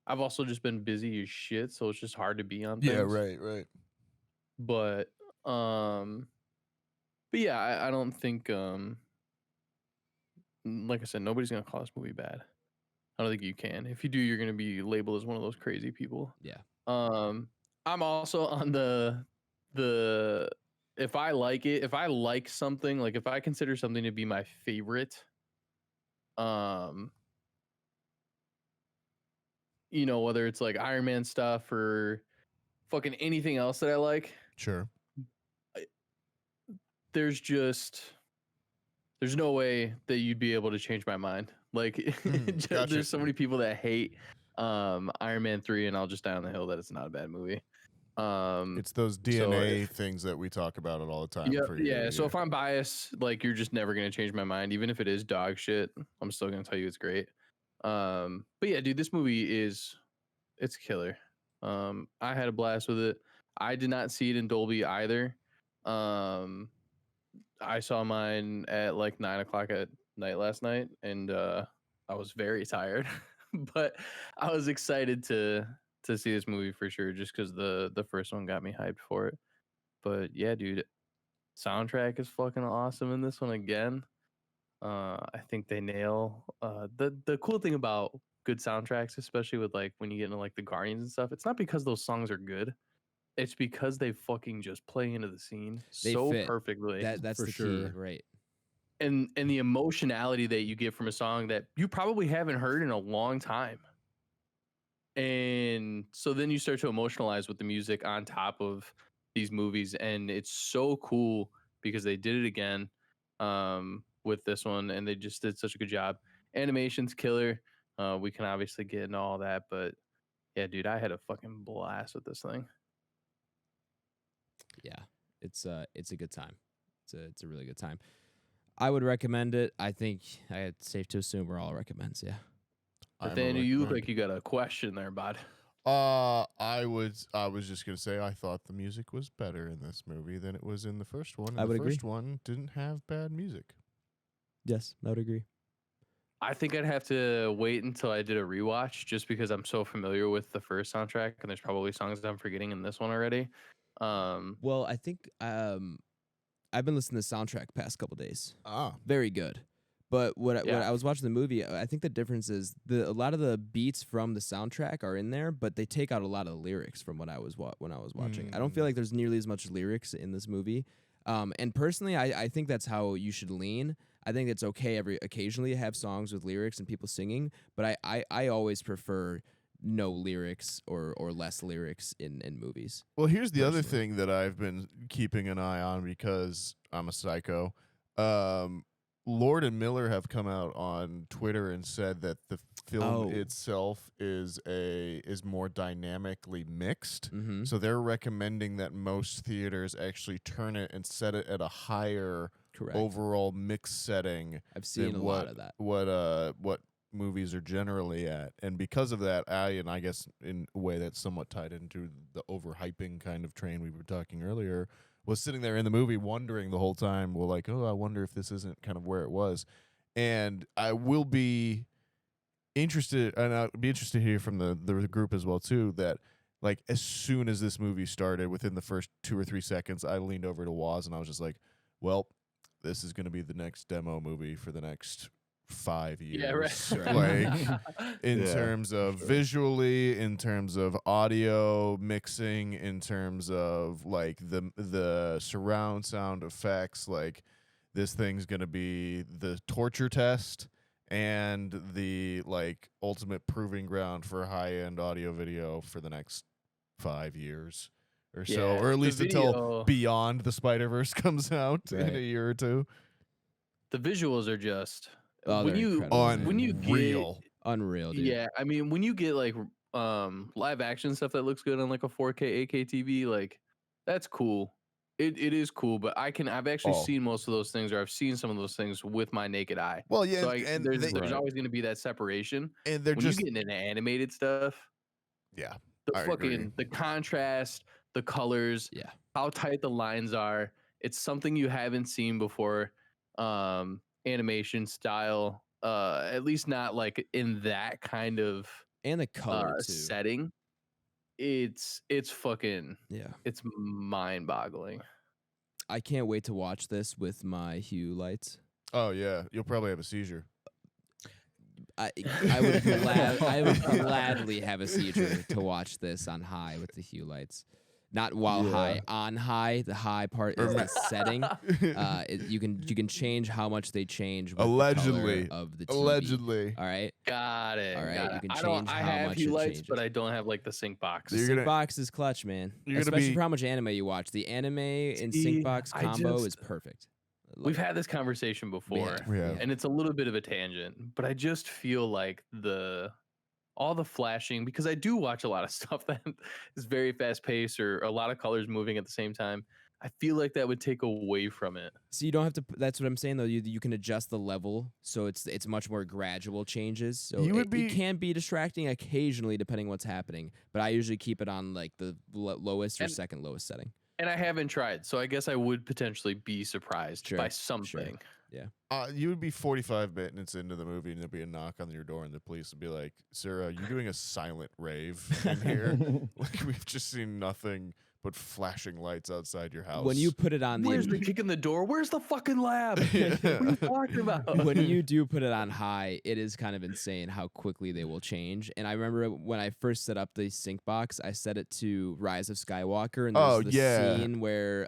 I've also just been busy as shit, so it's just hard to be on things. Yeah, right. But yeah, I don't think like I said, nobody's gonna call this movie bad. I don't think you can. If you do, you're gonna be labeled as one of those crazy people. Yeah. I'm also on the if I like something, like if I consider something to be my favorite, whether it's like Iron Man stuff or fucking anything else that I like. Sure. There's no way that you'd be able to change my mind. Like, gotcha. There's so many people that hate Iron Man 3, and I'll just die on the hill that it's not a bad movie. It's those DNA things that we talk about it all the time. So if I'm biased, like, you're just never going to change my mind. Even if it is dog shit, I'm still going to tell you it's great. But yeah, dude, this movie it's killer. I had a blast with it. I did not see it in Dolby either. I saw mine at like 9:00 at night last night, and I was very tired, but I was excited to see this movie for sure, just because the first one got me hyped for it. But yeah, dude, soundtrack is fucking awesome in this one again. I think they nail the cool thing about good soundtracks, especially with like when you get into like the Guardians and stuff. It's not because those songs are good. It's because they fucking just play into the scene so perfectly. That's the key, right? And the emotionality that you get from a song that you probably haven't heard in a long time. And so then you start to emotionalize with the music on top of these movies, and it's so cool because they did it again with this one, and they just did such a good job. Animation's killer. We can obviously get into all that, but yeah, dude, I had a fucking blast with this thing. Yeah, it's a good time. It's a really good time. I would recommend it. I think it's safe to assume we're all recommends. Yeah. Nathaniel, you look like you got a question there, bud. I was just gonna say I thought the music was better in this movie than it was in the first one. And I would the agree. first one didn't have bad music. Yes, I would agree. I think I'd have to wait until I did a rewatch just because I'm so familiar with the first soundtrack and there's probably songs that I'm forgetting in this one already. Well, I think I've been listening to the soundtrack past couple days. Ah, Very good. But when Yeah. I was watching the movie, I think the difference is a lot of the beats from the soundtrack are in there, but they take out a lot of the lyrics from when I was watching. I don't feel like there's nearly as much lyrics in this movie. And personally, I think that's how you should lean. I think it's okay occasionally to have songs with lyrics and people singing, but I always prefer no lyrics or less lyrics in movies. well, here's the other Personally. thing that I've been keeping an eye on because I'm a psycho. Lord and Miller have come out on Twitter and said that the film itself is more dynamically mixed. Mm-hmm. So they're recommending that most theaters actually turn it and set it at a higher Correct. overall mix setting I've seen than a lot of that. what movies are generally at. And because of that, I guess in a way that's somewhat tied into the overhyping kind of train we were talking earlier, was sitting there in the movie wondering the whole time, well, like, oh, I wonder if this isn't kind of where it was. And I will be interested, and I'll be interested to hear from the group as well, too, that, like, as soon as this movie started, within the first 2 or 3 seconds, I leaned over to Waz and I was just like, well, this is going to be the next demo movie for the next 5 years. Yeah, right. Like, in Yeah, terms of sure. visually, in terms of audio mixing, in terms of like the surround sound effects, like this thing's gonna be the torture test and the like ultimate proving ground for high end audio video for the next 5 years or so, Yeah, or at the least until video- Beyond the Spider-Verse comes out in Right. a year or two. The visuals are just Oh, when they're you incredible, man. when you get Unreal. Unreal, dude. yeah, I mean when you get like live action stuff that looks good on like a 4K 8K TV, like that's cool. It is cool, but I've actually Oh. seen most of those things, or I've seen some of those things with my naked eye. Well, yeah, So and there's Right. always going to be that separation. they're When just you get into animated stuff, yeah. the I fucking agree. the contrast, the colors, Yeah. how tight the lines are, it's something you haven't seen before. Animation style, at least not like in that kind of And the color too. setting. It's fucking Yeah. it's mind-boggling. I can't wait to watch this with my Hue lights. Oh yeah, you'll probably have a seizure. I would gladly have a seizure to watch this on high with the Hue lights. Not while high, on high. The high part is the setting. You can change how much they change with Allegedly. the color of the TV. Allegedly. All right. Got it. All right, got you it. can I change how have much Hue it lights, but changes. I don't have like the sync box. The You're sync gonna- box is clutch, man. You're gonna Especially be- for how much anime you watch. The anime and See, sync box I combo just- is perfect. I love We've it. had this conversation before, We have. and it's a little bit of a tangent, but I just feel like all the flashing, because I do watch a lot of stuff that is very fast paced or a lot of colors moving at the same time. I feel like that would take away from it. So you don't have to. That's what I'm saying though. You can adjust the level, so it's much more gradual changes. So You would it be- can be distracting occasionally depending what's happening. But I usually keep it on like the lowest or And- second lowest setting. And I haven't tried, so I guess I would potentially be surprised Sure, by sure. something. You would be 45 minutes into the movie and there'd be a knock on your door and the police would be like, "Sir, you're doing a silent rave in here. Like we've just seen nothing but flashing lights outside your house." When you put it on Where's the kick in the door? Where's the fucking lab? What are you talking about? when you do put it on high, it is kind of insane how quickly they will change. And I remember when I first set up the sync box, I set it to Rise of Skywalker, and there's Oh, the yeah. scene where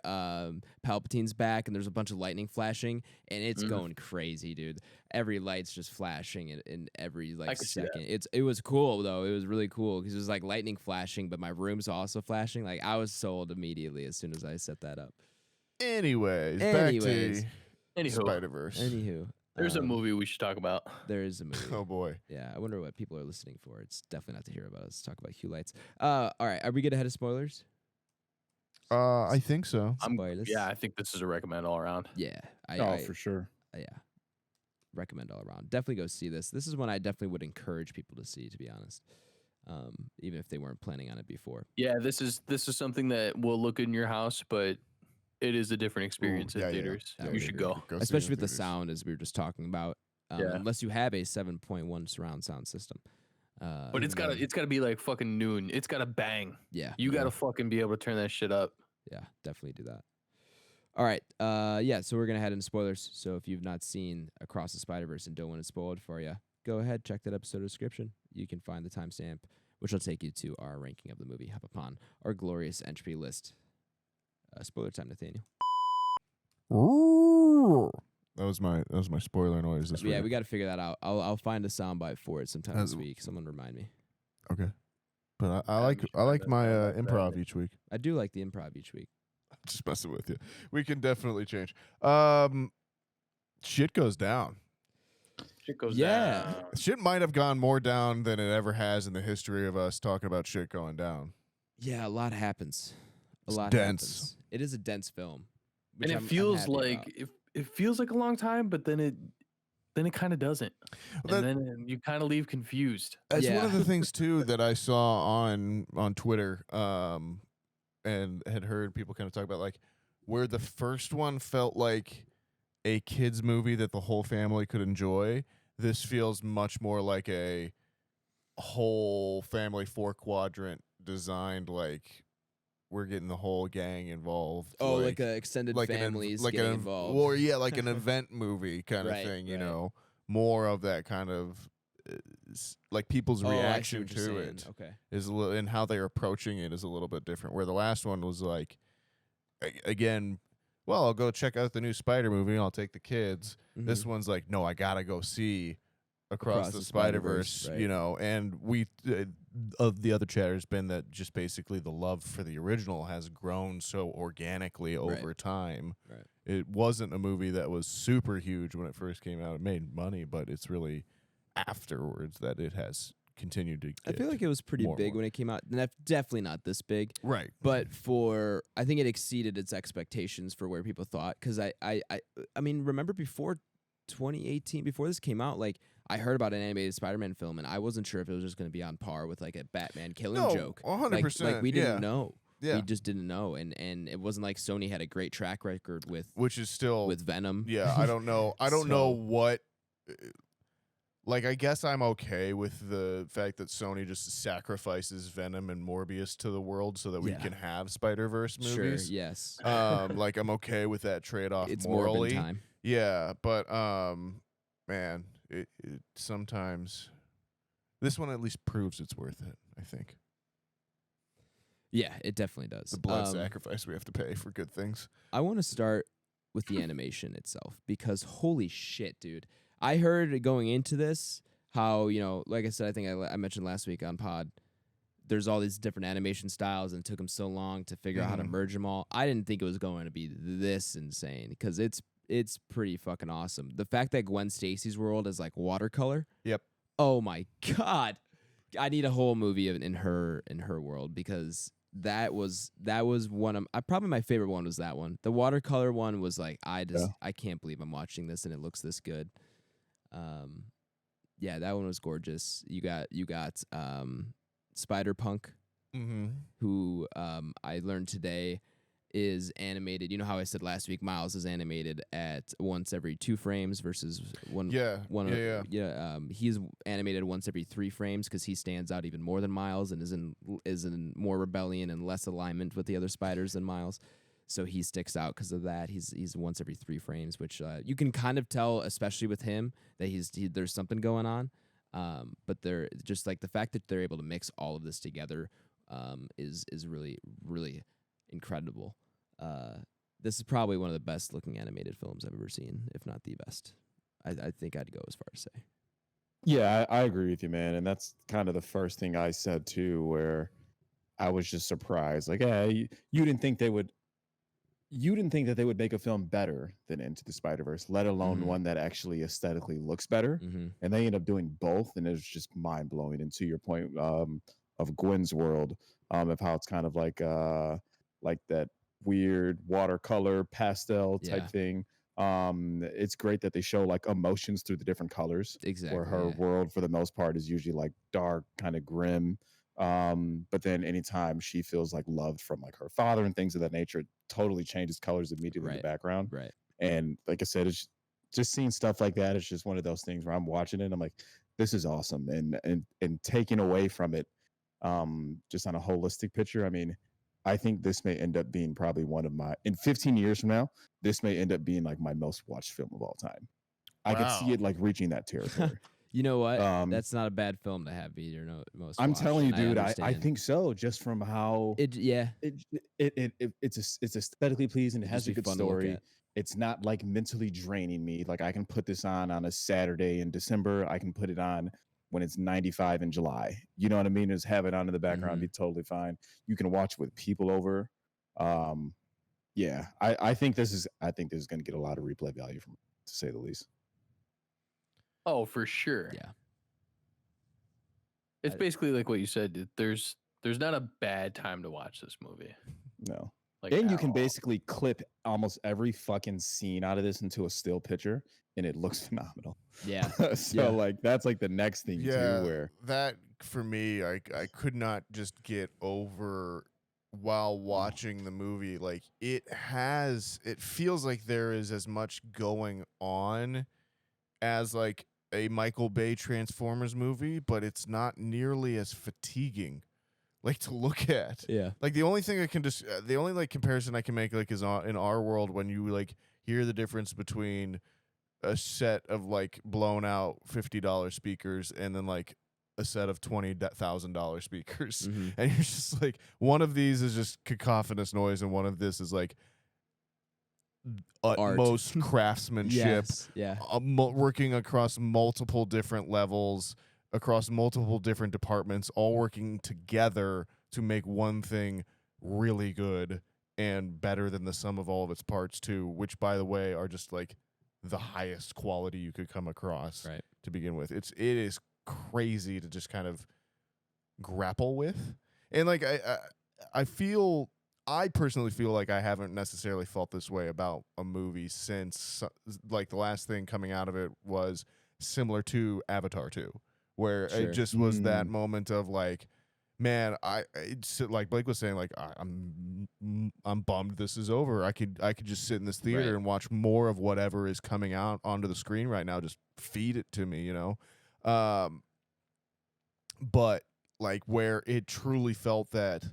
Palpatine's back, and there's a bunch of lightning flashing, and it's Mhm. going crazy, dude. Every light's just flashing in every like could see that. second. It was cool though. It was really cool because it was like lightning flashing, but my room's also flashing. Like I was sold immediately as soon as I set that up. Anyways, Anyways. back to Anywho, Spider-Verse. Anywho, There's a movie we should talk about. There is a movie. Oh boy. Yeah, I wonder what people are listening for. It's definitely not to hear about us talk about Hue Lights. All right, are we good ahead of spoilers? I think so. Spoilers. Yeah, I think this is a recommend all around. Yeah. For sure. Yeah. Recommend all around. Definitely go see this. This is one I definitely would encourage people to see, to be honest. Even if they weren't planning on it before. Yeah, this is something that will look in your house, but it is a different experience in theaters. Yeah, You should go. see it Especially in with the theaters. sound, as we were just talking about. Yeah. Unless you have a 7.1 surround sound system. But it's gotta be like fucking noon. It's gotta bang. Yeah. You gotta fucking be able to turn that shit up. Yeah, definitely do that. All right. So we're gonna head into spoilers. So if you've not seen Across the Spider-Verse and don't want it spoiled for you, go ahead, check that episode description. You can find the timestamp, which will take you to our ranking of the movie. Hop upon our glorious entropy list. Spoiler time, Nathaniel. That was my spoiler noise this week. Yeah, we got to figure that out. I'll find a soundbite for it sometime this As- week. Someone remind me. Okay. But I Yeah, like we should I like find my that. improv each week. I do like the improv each week. Just messing with you. We can definitely change. Shit goes down. Shit goes Yeah. down. Shit might have gone more down than it ever has in the history of us talking about shit going down. Yeah, a lot happens. A It's lot dense. happens. It is a dense film. And which it I'm feels happy like about. it feels like a long time, but then it kind of doesn't. Well, And then you kind of leave confused. That's one of Yeah. the things too that I saw on Twitter, and had heard people kind of talk about, like, where the first one felt like a kids movie that the whole family could enjoy. This feels much more like a whole family 4-quadrant designed, like we're getting the whole gang involved. Oh, like a extended like families like getting an, involved. or yeah, like an event movie kind of Right, thing. You right. know, more of that kind of like people's Oh, I see reaction what you're to saying. it Okay. is a little, and how they're approaching it is a little bit different. Where the last one was like, again, well, I'll go check out the new Spider movie. I'll take the kids. This Mhm. one's like, no, I gotta go see Across the the Spider-Verse, Spider-Verse, right. you know. And we of the other chatter has been that just basically the love for the original has grown so organically over time. Right. It wasn't a movie that was super huge when it first came out. It made money, but it's really afterwards that it has continued to I get feel like it was pretty more and big more. when it came out. Definitely not this big, right. but I think it exceeded its expectations for where people thought. Because I mean, remember before 2018, before this came out, like I heard about an animated Spider-Man film, and I wasn't sure if it was just going to be on par with like a Batman killing No, joke. 100%. Like we didn't yeah. know. Yeah. We just didn't know, and it wasn't like Sony had a great track record with Which is still Venom. Yeah, I don't know. I don't know So- what. Like, I guess I'm okay with the fact that Sony just sacrifices Venom and Morbius to the world so that we Yeah. can have Spider-Verse Sure. movies. Yes. Like, I'm okay with that trade-off It's more morally. than time. Yeah, but man, it sometimes this one at least proves it's worth it. I think Yeah, it definitely does. the blood sacrifice we have to pay for good things. I want to start with the animation itself because holy shit, dude. I heard going into this how, you know, like I said, I think I mentioned last week on pod, there's all these different animation styles and it took them so long to figure out how to Mhm. merge them all. I didn't think it was going to be this insane because it's pretty fucking awesome. The fact that Gwen Stacy's world is like watercolor. Yep. Oh my God. I need a whole movie in her world because that was one of probably my favorite one was that one. The watercolor one was like I can't believe I'm watching this and it looks this good. Yeah, that one was gorgeous. You got Spider-Punk, Mm-hmm. who I learned today is animated. You know how I said last week Miles is animated at once every 2 frames versus one. Yeah. He's animated once every 3 frames because he stands out even more than Miles and is in more rebellion and less alignment with the other spiders than Miles. So he sticks out because of that. He's once every 3 frames, which you can kind of tell, especially with him, that there's something going on. But they're just like the fact that they're able to mix all of this together is really, really incredible. This is probably one of the best looking animated films I've ever seen, if not the best. I think I'd go as far as say. Yeah, I agree with you, man. And that's kind of the first thing I said too, where I was just surprised. Like, yeah, you didn't think they would you didn't think that they would make a film better than Into the Spider-Verse, let alone Mhm. one that actually aesthetically looks better. Mm-hmm. And they end up doing both, and it's just mind blowing. And to your point of Gwen's world, of how it's kind of like that weird watercolor pastel type Yeah. thing. It's great that they show like emotions through the different colors. Exactly. Where her yeah. world, for the most part, is usually like dark, kind of grim. But then anytime she feels like loved from like her father and things of that nature, it totally changes colors immediately in Right. the background. Right. And like I said, it's just seeing stuff like that. It's just one of those things where I'm watching it. I'm like, this is awesome. And taking away from it, just on a holistic picture. I mean, I think this may end up being probably one of my, in 15 years from now, this may end up being like my most watched film of all time. I could see Wow. it like reaching that territory. You know what? Um, That's not a bad film to have be your most. I'm watched, telling you, and dude, I understand. think so. Just from how Yeah. it's aesthetically pleasing. It It'd has just a be good fun to look story. at. It's not like mentally draining me. Like I can put this on a Saturday in December. I can put it on when it's 95 in July. You know what I mean? Just have it on in the background, be totally fine. You can watch with people over. Yeah, I think this is going to get a lot of replay value from it, to say the least. Oh, for sure. Yeah. It's basically like what you said. There's not a bad time to watch this movie. No. Like, And you at can all. basically clip almost every fucking scene out of this into a still picture, and it looks phenomenal. Yeah. So Yeah. like that's like the next thing too, where that for me, I could not just get over while watching the movie. Like it feels like there is as much going on as like a Michael Bay Transformers movie, but it's not nearly as fatiguing, like to look at. Yeah. Like the only thing I can just, the only like comparison I can make like is in our world when you like hear the difference between a set of like blown out $50 speakers and then like a set of $20,000 speakers, Mhm. and you're just like, one of these is just cacophonous noise, and one of this is like utmost craftsmanship. Yes. Yeah. Working across multiple different levels, across multiple different departments, all working together to make one thing really good and better than the sum of all of its parts too, which by the way are just like the highest quality you could come across Right. to begin with. It is crazy to just kind of grapple with. And like I personally feel like I haven't necessarily felt this way about a movie since like the last thing coming out of it was similar to Avatar 2, where Sure. it just was that moment of like, man, it's like Blake was saying, like I'm bummed this is over. I could just sit in this theater Right. and watch more of whatever is coming out onto the screen right now. Just feed it to me, you know. But like where it truly felt that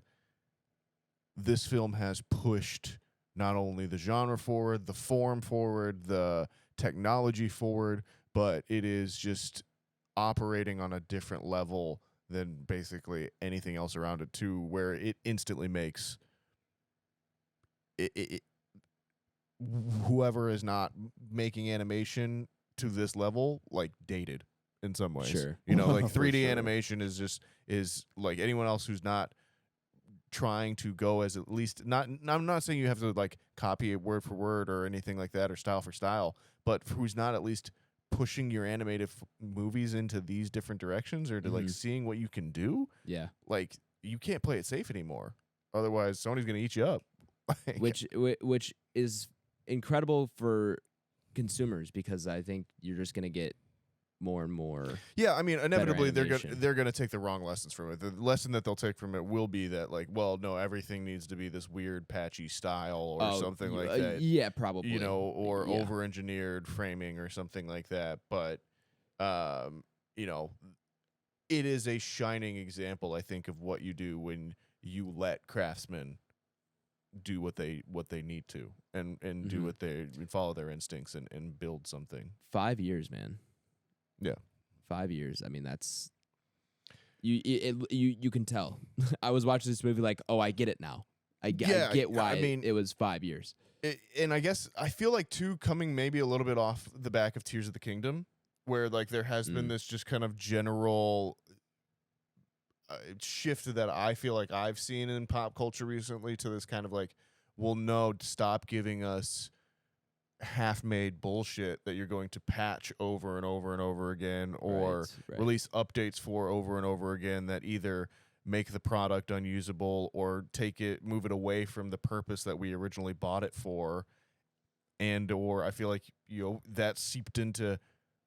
this film has pushed not only the genre forward, the form forward, the technology forward, but it is just operating on a different level than basically anything else around it too, where it instantly makes it whoever is not making animation to this level like dated in some ways. Sure. You know, like For 3D sure. animation is like anyone else who's not trying to go as at least not. I'm not saying you have to like copy it word for word or anything like that or style for style, but who's not at least pushing your animated movies into these different directions or to like seeing what you can do. Yeah. Like you can't play it safe anymore, otherwise Sony's gonna eat you up. Which is incredible for consumers because I think you're just gonna get more and more. Yeah, I mean, inevitably animation. they're gonna take the wrong lessons from it. The lesson that they'll take from it will be that like, well, no, everything needs to be this weird patchy style or something like that. Yeah, probably. You know, or Yeah. over-engineered framing or something like that. But you know, it is a shining example, I think, of what you do when you let craftsmen do what they need to and do what they follow their instincts and build something. 5 years, man. Yeah. 5 years. I mean, that's you can tell. I was watching this movie like, oh, I get it now. I get why it was 5 years. And I guess I feel like too, coming maybe a little bit off the back of Tears of the Kingdom, where like there has been this just kind of general shift that I feel like I've seen in pop culture recently to this kind of like well, no, stop giving us half-made bullshit that you're going to patch over and over and over again, or Right. release updates for over and over again that either make the product unusable or move it away from the purpose that we originally bought it for. And or I feel like that seeped into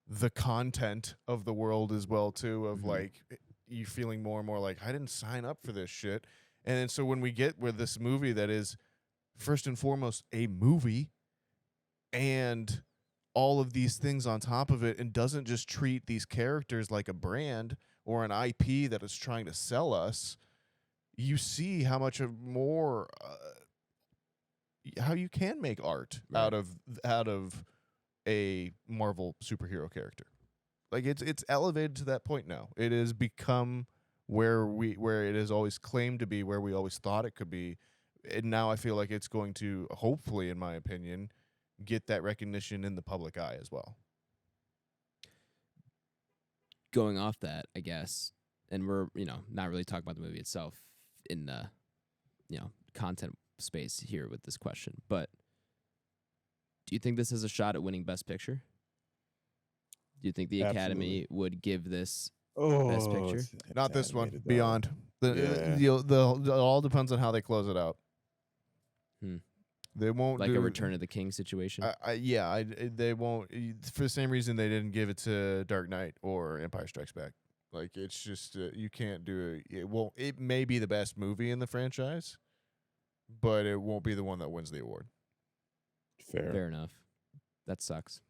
the content of the world as well too, of like you feeling more and more like, I didn't sign up for this shit. And then so when we get with this movie that is first and foremost a movie and all of these things on top of it, and doesn't just treat these characters like a brand or an IP that is trying to sell us, you see how much of more how you can make art out of a Marvel superhero character. Like it's elevated to that point now. It has become where it has always claimed to be, where we always thought it could be. And now I feel like it's going to, hopefully, in my opinion, get that recognition in the public eye as well. Going off that, I guess, and we're, not really talking about the movie itself in the, content space here with this question, but do you think this is a shot at winning Best Picture? Do you think the Academy would give this Best Picture? Not this one. animated, though. Beyond. It all depends on how they close it out. They won't Like do a Return of the King situation? they won't, for the same reason they didn't give it to Dark Knight or Empire Strikes Back. Like, it's just you can't do it. It may be the best movie in the franchise, but it won't be the one that wins the award. Fair enough. That sucks.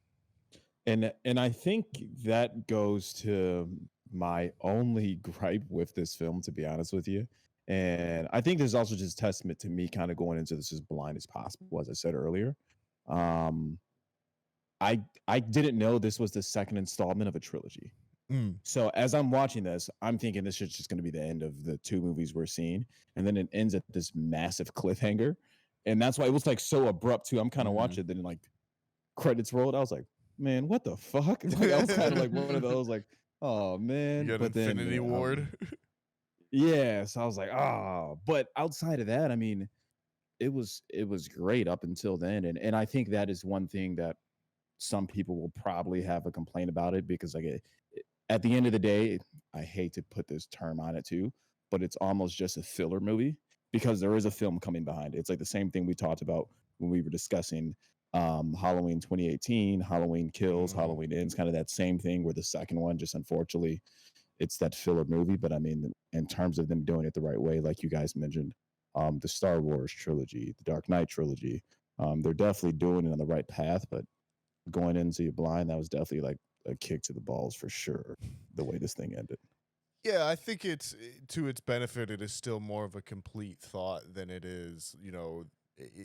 And I think that goes to my only gripe with this film, to be honest with you. And I think there's also just testament to me kind of going into this as blind as possible, as I said earlier. I didn't know this was the second installment of a trilogy. So as I'm watching this, I'm thinking this is just going to be the end of the 2 movies we're seeing. And then it ends at this massive cliffhanger. And that's why it was like so abrupt too. I'm kind of watching it, then like credits rolled. I was like, man, what the fuck? Like, I was kind of like one of those like, oh man. You got but then Infinity Ward. yeah, so I was like, but outside of that, I mean, it was great up until then. And I think that is one thing that some people will probably have a complaint about it, because like at the end of the day, I hate to put this term on it too, but it's almost just a filler movie, because there is a film coming behind it. It's like the same thing we talked about when we were discussing Halloween 2018, Halloween Kills, Halloween Ends, kind of that same thing, where the second one, just unfortunately, it's that filler movie. But I mean, in terms of them doing it the right way, like you guys mentioned, the Star Wars trilogy, the Dark Knight trilogy, they're definitely doing it on the right path. But going into you blind, that was definitely like a kick to the balls for sure, the way this thing ended. Yeah, I think it's, to its benefit, it is still more of a complete thought than it is,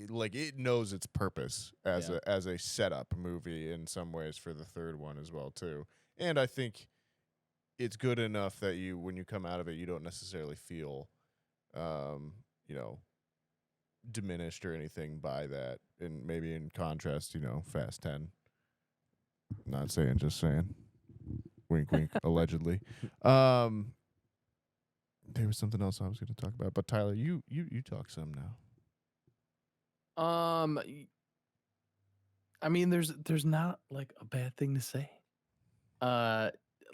like it knows its purpose as a setup movie in some ways for the third one as well too. And I think it's good enough that when you come out of it, you don't necessarily feel, diminished or anything by that. And maybe in contrast, Fast 10. Not saying, just saying. Wink, wink, allegedly. There was something else I was going to talk about, but Tyler, you talk some now. I mean, there's not like a bad thing to say.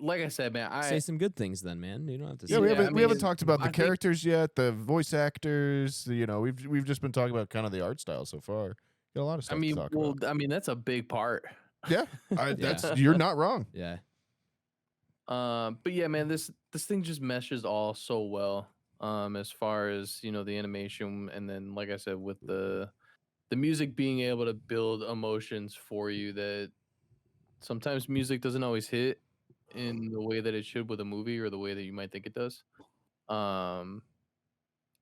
Like I said, man, Say some good things then, man. You don't have to say. Yeah, we haven't talked about I the think- characters yet, the voice actors. We've just been talking about kind of the art style so far. Got a lot of stuff to talk about. I mean, that's a big part. Yeah, you're not wrong. Yeah. But yeah, man, this thing just meshes all so well. As far as the animation, and then like I said, with the music being able to build emotions for you that sometimes music doesn't always hit in the way that it should with a movie, or the way that you might think it does. And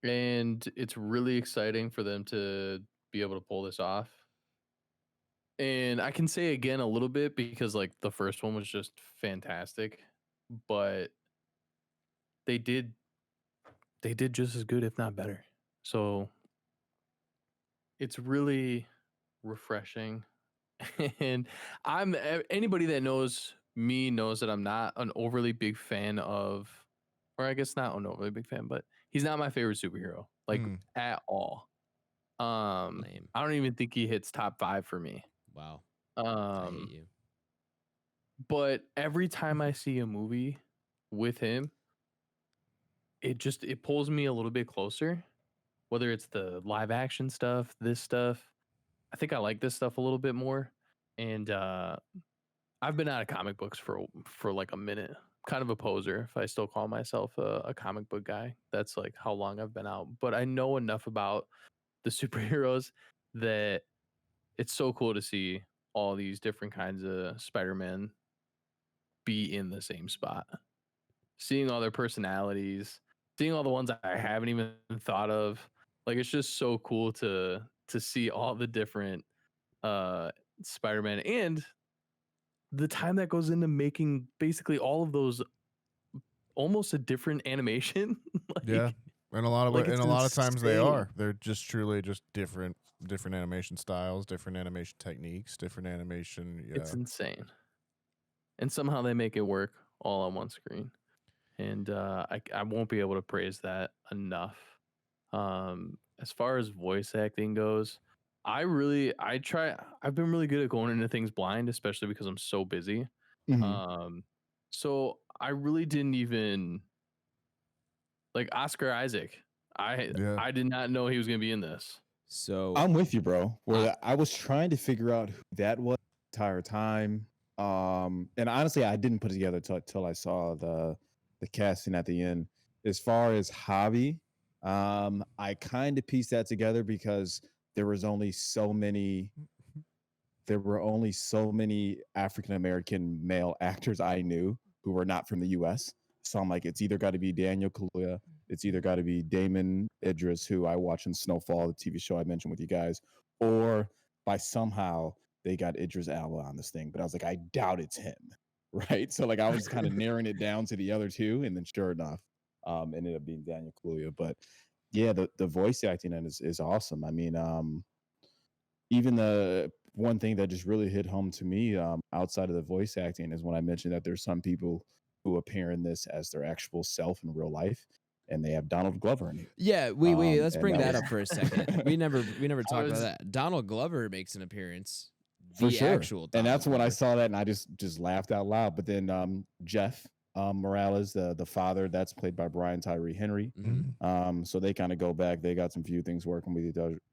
it's really exciting for them to be able to pull this off. And I can say again a little bit, because like the first one was just fantastic, but they did just as good, if not better. So it's really refreshing. And anybody that knows me knows that I'm not an overly big fan of, or I guess not an overly big fan, but he's not my favorite superhero, like at all. Lame. I don't even think he hits top 5 for me. Wow. I hate you. But every time I see a movie with him, it pulls me a little bit closer. Whether it's the live action stuff, this stuff, I think I like this stuff a little bit more. And I've been out of comic books for like a minute. Kind of a poser if I still call myself a comic book guy. That's like how long I've been out. But I know enough about the superheroes that it's so cool to see all these different kinds of Spider-Man be in the same spot. Seeing all their personalities, seeing all the ones I haven't even thought of. Like, it's just so cool to see all the different Spider-Man and the time that goes into making basically all of those almost a different animation. Like, yeah. And a lot of like and a lot of times they insane. are. They're just truly just different animation styles, different animation techniques, different animation. Yeah. It's insane. And somehow they make it work all on one screen. And I won't be able to praise that enough. As far as voice acting goes, I've been really good at going into things blind, especially because I'm so busy. So I really didn't even like Oscar Isaac. I did not know he was going to be in this. So I'm with you, bro. Where I was trying to figure out who that was the entire time. And honestly, I didn't put it together till I saw the casting at the end. As far as Javi, I kind of pieced that together because there were only so many African American male actors I knew who were not from the U.S. So I'm like, it's either got to be Daniel Kaluuya, it's either got to be Damon Idris, who I watch in Snowfall, the TV show I mentioned with you guys, or by somehow they got Idris Elba on this thing. But I was like, I doubt it's him, right? So like I was kind of narrowing it down to the other two, and then sure enough, ended up being Daniel Kaluuya. But yeah, the voice acting is awesome. I mean, even the one thing that just really hit home to me outside of the voice acting is when I mentioned that there's some people who appear in this as their actual self in real life, and they have Donald Glover in it. yeah, wait, let's and bring that that was- up for a second. We never talked about that. Donald Glover makes an appearance. For The sure. actual And Donald that's when I Glover. saw that, and I just laughed out loud. But then Jeff Morales, the father, that's played by Brian Tyree Henry. Mhm. So they kind of go back. They got some few things working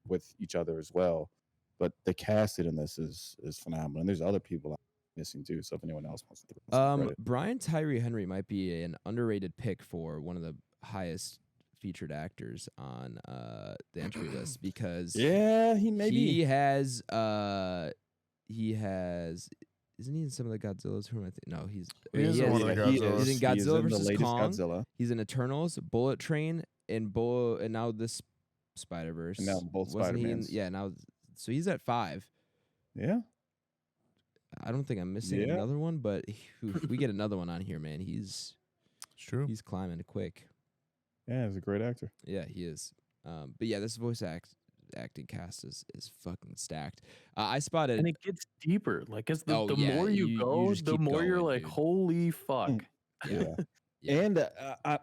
with each other as well. But the casting in this is phenomenal, and there's other people I'm missing too. So if anyone else wants to throw some credit. Brian Tyree Henry might be an underrated pick for one of the highest featured actors on the entry list because Yeah, he maybe he has isn't he in some of the Godzillas? Who am I thinking? No, he's He is in one of the he's Godzillas. in He is Godzilla in the versus latest Kong. Godzilla. He's in Eternals, Bullet Train, and now this Spider-Verse. And now both Wasn't he in- Spider-Mans. Yeah, now so he's at 5. Yeah. I don't think I'm missing Yeah. another one, but if we get another one on here, man, he's It's true. he's climbing quick. Yeah, he's a great actor. Yeah, he is. But yeah, this voice acting cast is fucking stacked. I spotted. And it gets deeper. Like as the yeah, more you you go, just the keep more you're going, like, dude. holy fuck. Yeah. Yeah. And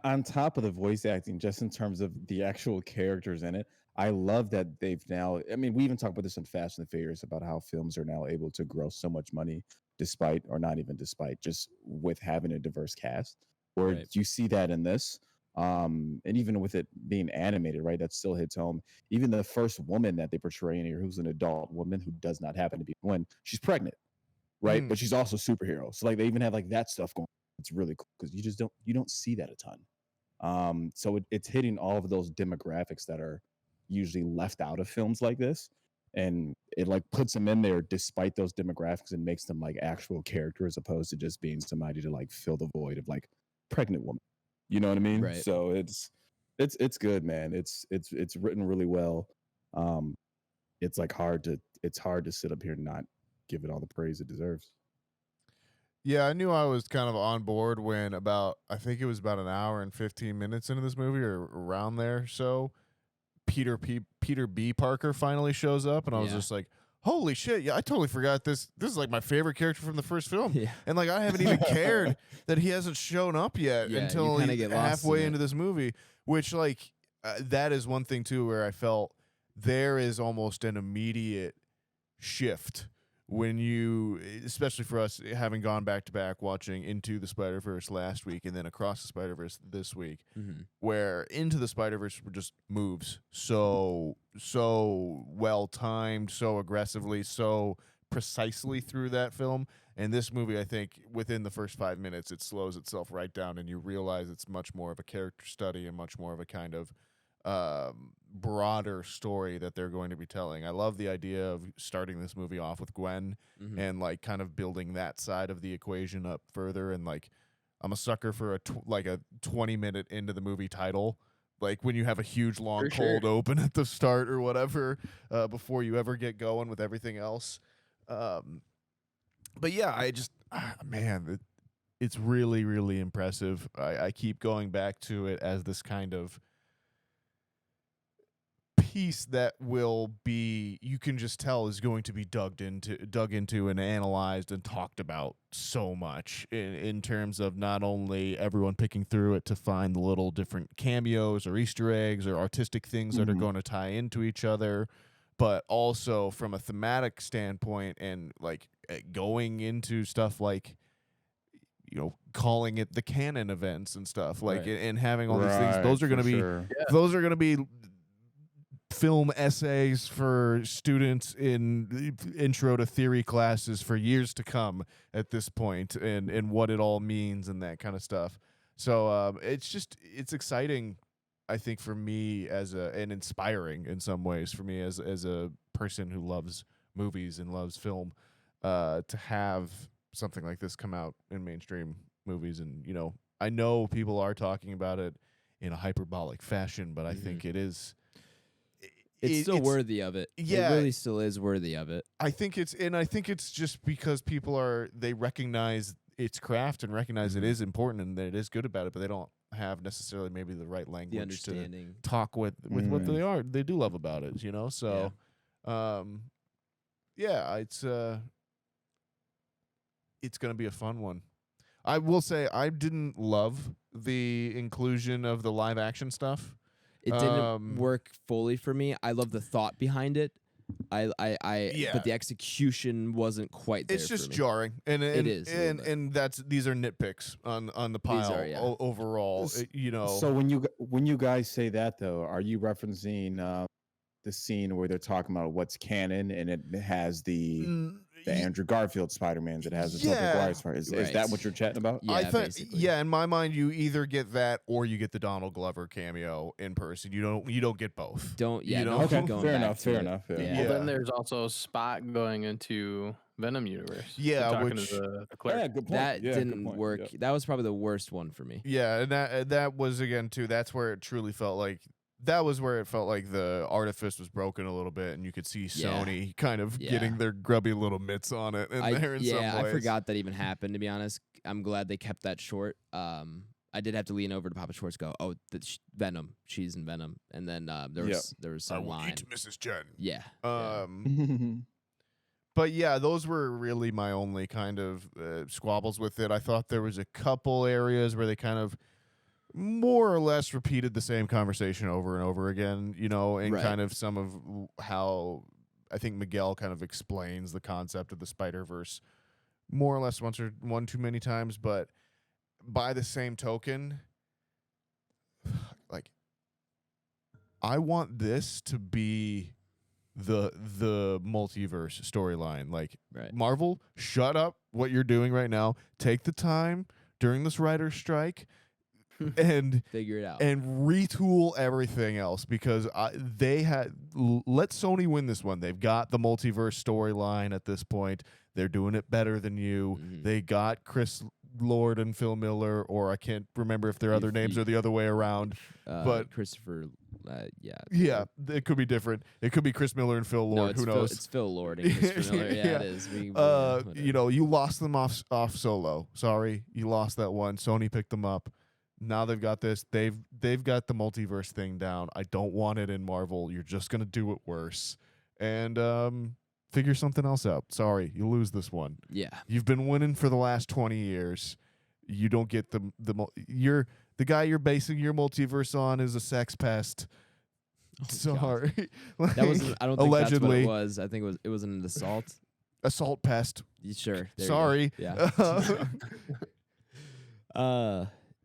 on top of the voice acting, just in terms of the actual characters in it, I love that they've now. I mean, we even talked about this in Fast and the Furious about how films are now able to gross so much money, despite or not even despite, just with having a diverse cast. Or Right. you see that in this, and even with it being animated, right? That still hits home. Even the first woman that they portray in here, who's an adult woman who does not happen to be one, she's pregnant, right? But she's also a superhero. So like they even have like that stuff going. It's really cool because you don't see that a ton. So it's hitting all of those demographics that are usually left out of films like this, and it like puts them in there despite those demographics and makes them like actual character as opposed to just being somebody to like fill the void of like pregnant woman. You know what I mean? Right. So it's good, man. It's written really well. It's like hard to sit up here and not give it all the praise it deserves. Yeah, I knew I was kind of on board when I think it was about an hour and 15 minutes into this movie or around there. So Peter B. Parker finally shows up, and I was Yeah. just like, holy shit. Yeah, I totally forgot this. This is like my favorite character from the first film. Yeah. And like I haven't even cared that he hasn't shown up yet Yeah, you until kinda get lost halfway in it. into this movie, which like that is one thing too where I felt there is almost an immediate shift when you, especially for us having gone back to back watching Into the Spider-Verse last week and then Across the Spider-Verse this week, where Into the Spider-Verse just moves so well timed, so aggressively, so precisely through that film. And this movie, I think, within the first 5 minutes, it slows itself right down, and you realize it's much more of a character study and much more of a kind of broader story that they're going to be telling. I love the idea of starting this movie off with Gwen and like kind of building that side of the equation up further. And like, I'm a sucker for a 20-minute into the movie title, like when you have a huge long cold open at the start or whatever, before you ever get going with everything else. But yeah, I just man, it's really, really impressive. I keep going back to it as this kind of piece that will be, you can just tell, is going to be dug into and analyzed and talked about so much in terms of not only everyone picking through it to find the little different cameos or Easter eggs or artistic things that are going to tie into each other, but also from a thematic standpoint and like going into stuff like, you know, calling it the canon events and stuff like and having all these things. Those are going to be those are going to be film essays for students in intro to theory classes for years to come at this point, and what it all means and that kind of stuff. So it's exciting, I think, for me and inspiring in some ways for me as a person who loves movies and loves film, to have something like this come out in mainstream movies. And, you know, I know people are talking about it in a hyperbolic fashion, but I think it is. It's still worthy of it. Yeah, it really still is worthy of it. I think it's just because they recognize its craft and recognize it is important and that it is good about it, but they don't have necessarily maybe the right language understanding to talk with what they do love about it, you know? So, it's going to be a fun one. I will say I didn't love the inclusion of the live action stuff. It didn't work fully for me. I love the thought behind it. But the execution wasn't quite there. It's just for me. jarring, and it is, and these are nitpicks on the pile overall. You know. So when you guys say that though, are you referencing the scene where they're talking about what's canon and it has the Andrew Garfield Spider-Man that has the Tobey Maguire Spider? Is that what you're chatting about? Yeah, I think, basically. in my mind, you either get that or you get the Donald Glover cameo in person. You don't get both. Okay, fair enough. Well, then there's also Spot going into Venom universe. Yeah, which the clerk. Yeah, good point. That didn't work. Yeah. That was probably the worst one for me. Yeah, and that was again too. That's where it truly felt like. That was where it felt like the artifice was broken a little bit, and you could see Sony kind of getting their grubby little mitts on it. Some ways. I forgot that even happened. To be honest, I'm glad they kept that short. I did have to lean over to Papa Schwartz, go, "Oh, Venom, she's in Venom," and then there was some line. Eat Mrs. Jen. Yeah. But yeah, those were really my only kind of squabbles with it. I thought there was a couple areas where they kind of more or less repeated the same conversation over and over again, you know, and kind of some of how I think Miguel kind of explains the concept of the Spider-Verse more or less one too many times. But by the same token, like, I want this to be the multiverse storyline. Like, Marvel, shut up what you're doing right now. Take the time during this writer's strike and figure it out and retool everything else, because let Sony win this one. They've got the multiverse storyline at this point. They're doing it better than you. They got Chris Lord and Phil Miller, or I can't remember if their other names are the other way around. But Christopher, yeah, it could be different. It could be Chris Miller and Phil Lord. Who knows? It's Phil Lord and Christopher Miller. Yeah, it is. You know, you lost them off Solo. Sorry, you lost that one. Sony picked them up. Now they've got this. They've got the multiverse thing down. I don't want it in Marvel. You're just gonna do it worse, and figure something else out. Sorry, you lose this one. Yeah, you've been winning for the last 20 years. You don't get the guy you're basing your multiverse on is a sex pest. God. Sorry. That wasn't. I don't think that's what allegedly it was. I think it was an assault. assault pest. Sure. There you go. Sorry. Yeah.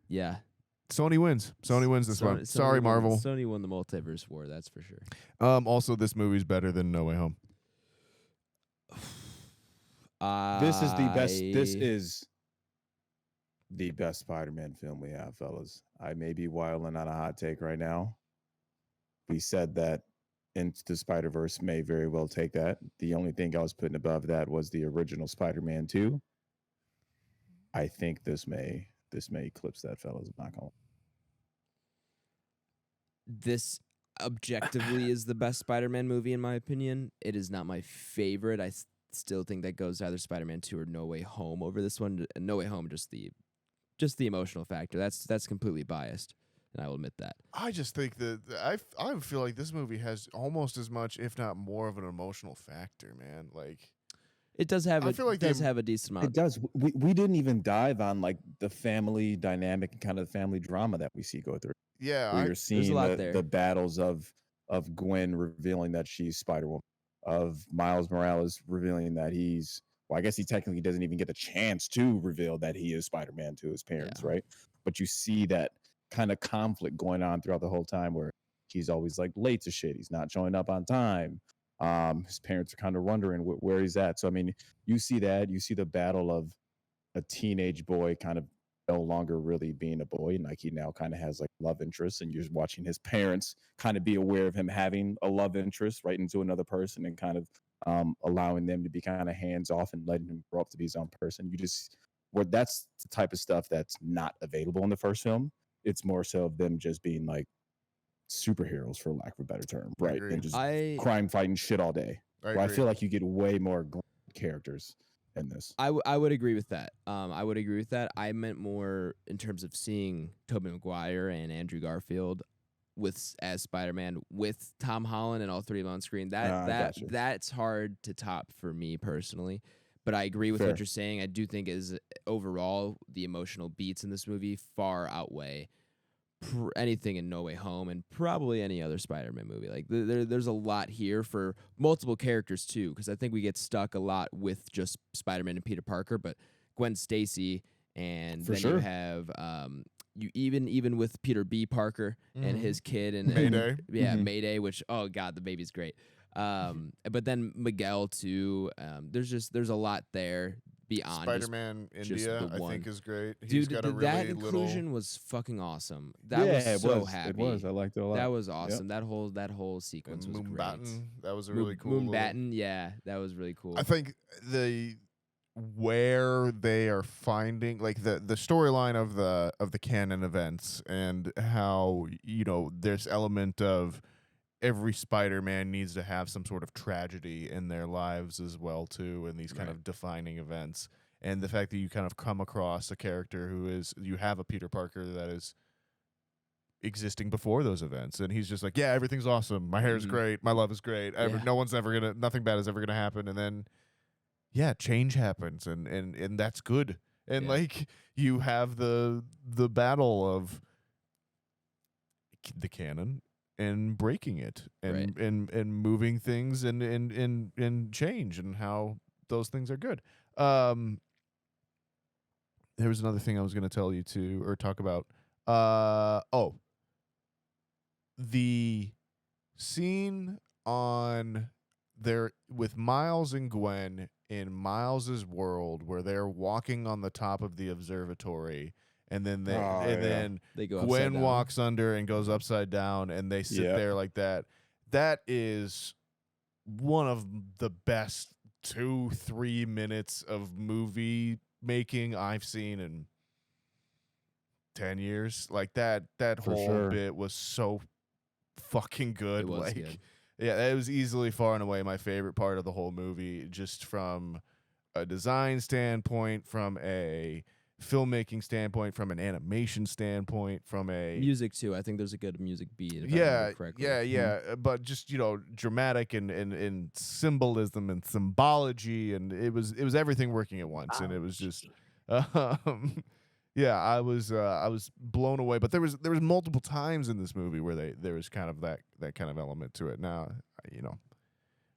Yeah. Sony wins. Sony wins this one. Sorry, Marvel. Sony won the multiverse war. That's for sure. Also, this movie's better than No Way Home. This is the best. This is the best Spider-Man film we have, fellas. I may be wilding on a hot take right now. We said that Into the Spider-Verse may very well take that. The only thing I was putting above that was the original Spider-Man 2. I think this may eclipse that, fellas. I'm not gonna. This objectively is the best Spider-Man movie in my opinion. It is not my favorite. I still think that goes to either Spider-Man 2 or No Way Home over this one. No Way Home, just the emotional factor. That's completely biased, and I will admit that. I just think that I feel like this movie has almost as much, if not more, of an emotional factor, man. Like It does have I feel like have a decent amount. It does. We didn't even dive on like the family dynamic and kind of the family drama that we see go through. yeah, Where you're There's seeing a lot there. the battles of Gwen revealing that she's Spider-Woman, of Miles Morales revealing that he's, well, I guess he technically doesn't even get the chance to reveal that he is Spider-Man to his parents, Yeah. right? But you see that kind of conflict going on throughout the whole time where he's always like late to shit. He's not showing up on time. His parents are kind of wondering where he's at. So, I mean, you see that. You see the battle of a teenage boy kind of no longer really being a boy, and like he now kind of has like love interest, and you're watching his parents kind of be aware of him having a love interest right into another person, and kind of allowing them to be kind of hands off and letting him grow up to be his own person. You just that's the type of stuff that's not available in the first film. It's more so of them just being like superheroes, for lack of a better term, I right? agree. And just I crime fighting shit all day. I agree. feel like you get way more characters in this. I would agree with that. I would agree with that. I meant more in terms of seeing Tobey Maguire and Andrew Garfield as Spider-Man with Tom Holland and all three of them on screen. Gotcha. That's hard to top for me personally. But I agree with Fair. what you're saying. I do think is overall the emotional beats in this movie far outweigh anything in No Way Home and probably any other Spider-Man movie. Like there's a lot here for multiple characters too, because I think we get stuck a lot with just Spider-Man and Peter Parker, but Gwen Stacy, and For then sure. you have you even with Peter B. Parker and his kid and Mayday. Mhm. Mayday, which oh god, the baby's great. But then Miguel too. There's a lot there beyond just Spider-Man just India, the I one. think, is great. He's Dude, got a that really inclusion little. was fucking awesome. That Yeah, was it so was. happy. It was. I liked it a lot. That was awesome. That whole sequence And was great. Moonbatten, that was a really cool. little- Moonbatten, yeah, that was really cool. I think where they are finding like the storyline of the canon events, and how there's element of every Spider-Man needs to have some sort of tragedy in their lives as well too, and these kind Right. of defining events, and the fact that you kind of come across a character you have a Peter Parker that is existing before those events, and he's just like, yeah, everything's awesome, my hair is Mhm. great, my love is great, Yeah. nothing bad is ever gonna happen, and then change happens, and that's good, and Yeah. like you have the battle of the canon and breaking it, and Right. and moving things, and change, and how those things are good. There was another thing I was going to tell you or talk about. The scene on there with Miles and Gwen in Miles's world, where they're walking on the top of the observatory, and then then They go upside Gwen down. walks under and goes upside down, and they sit Yep. there like that. That is one of the best 2-3 minutes of movie making I've seen in 10 years. Like that For whole sure. bit was so fucking good. It was like, good. yeah, it was easily far and away my favorite part of the whole movie, just from a design standpoint, from a filmmaking standpoint, from an animation standpoint, from a Music too. I think there's a good music beat. If I yeah, remember correctly. yeah, but just dramatic and symbolism and symbology, and it was everything working at once, and it was just Yeah, I was blown away. But there was multiple times in this movie where there was kind of that kind of element to it. Now,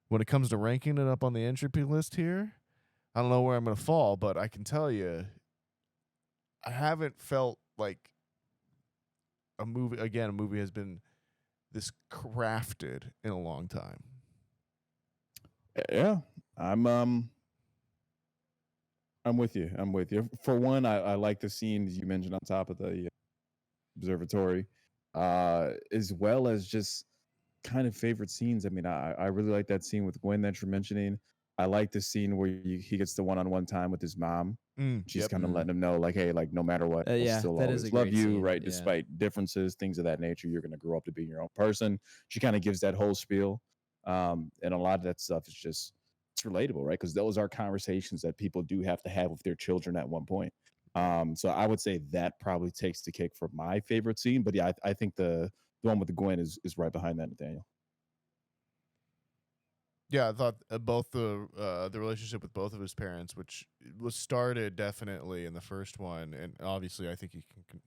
when it comes to ranking it up on the entropy list here, I don't know where I'm gonna fall, but I can tell you, I haven't felt like a movie has been this crafted in a long time. Yeah, I'm with you. I'm with you. For one, I like the scene that you mentioned on top of the observatory, as well as just kind of favorite scenes. I mean, I really like that scene with Gwen that you're mentioning. I like the scene where he gets the one-on-one time with his mom. She's kind of letting him know, like, hey, like no matter what, I'll Yeah, still that is always a love great you, scene, right? yeah. Despite differences, things of that nature, you're going to grow up to be your own person. She kind of gives that whole spiel, and a lot of that stuff is just it's relatable, right? Because those are conversations that people do have to have with their children at one point. So I would say that probably takes the cake for my favorite scene. But yeah, I think the one with the Gwen is right behind that, Nathaniel. Yeah, I thought both the relationship with both of his parents, which was started definitely in the first one, and obviously I think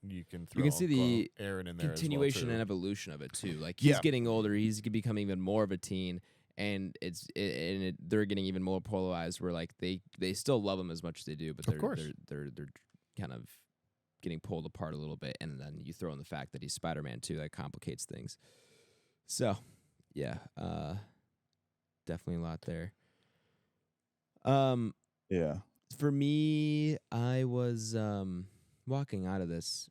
you can throw see the Aaron in there continuation as well and too. evolution of it too. Like he's Yeah. getting older, he's becoming even more of a teen, and they're getting even more polarized. Where like they still love him as much as they do, but Of course. they're kind of getting pulled apart a little bit. And then you throw in the fact that he's Spider-Man too, that complicates things. So yeah, definitely a lot there. Yeah. For me, I was walking out of this.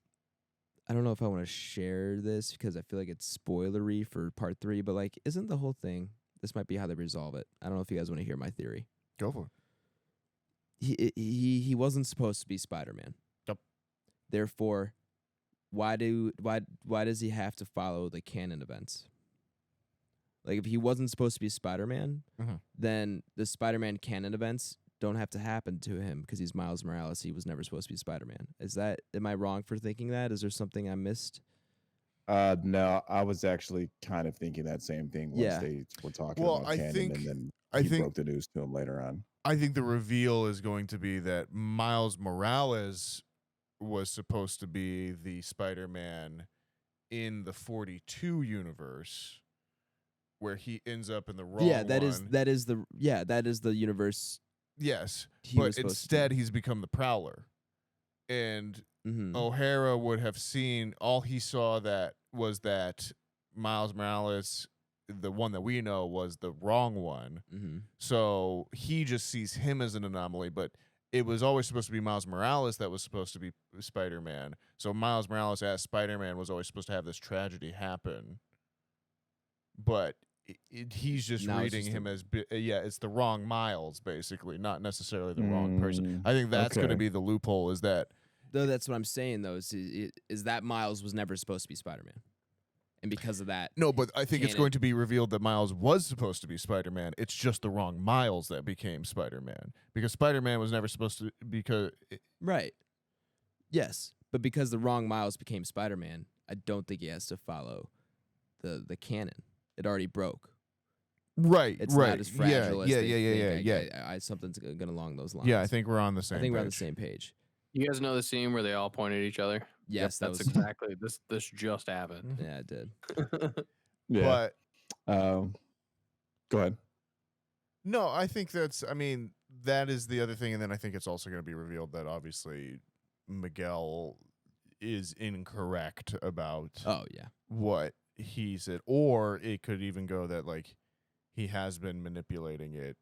I don't know if I want to share this because I feel like it's spoilery for part 3, but like, isn't the whole thing? This might be how they resolve it. I don't know if you guys want to hear my theory. Go for it. He wasn't supposed to be Spider-Man. Yep. Therefore, why does he have to follow the canon events? Like, if he wasn't supposed to be Spider-Man, then the Spider-Man canon events don't have to happen to him because he's Miles Morales. He was never supposed to be Spider-Man. Am I wrong for thinking that? Is there something I missed? No, I was actually kind of thinking that same thing once they were talking about canon, and then he broke the news to him later on. I think the reveal is going to be that Miles Morales was supposed to be the Spider-Man in the 42 universe, where he ends up in the wrong one. That is the universe. Yes, but instead he's become the Prowler, and O'Hara would have seen all he saw that was that Miles Morales, the one that we know, was the wrong one. So he just sees him as an anomaly, but it was always supposed to be Miles Morales that was supposed to be Spider-Man. So Miles Morales as Spider-Man was always supposed to have this tragedy happen, but he's just reading him as it's the wrong Miles, basically, not necessarily the wrong person. I think that's going to be the loophole. Is that? Though that's what I'm saying. Though is that Miles was never supposed to be Spider-Man, and because of that, no. But I think it's going to be revealed that Miles was supposed to be Spider-Man. It's just the wrong Miles that became Spider-Man, because Spider-Man was never supposed to right. Yes, but because the wrong Miles became Spider-Man, I don't think he has to follow the canon. It already broke. Right, it's right. not as fragile as yeah. Something's going along those lines. Yeah, I think we're on the same. I think page. we're on the same page. You guys know the scene where they all point at each other? Yes, that's exactly this just happened. Yeah, it did. Yeah. But go ahead. No, I think that is the other thing, and then I think it's also going to be revealed that obviously Miguel is incorrect about what he said, or it could even go that like he has been manipulating it,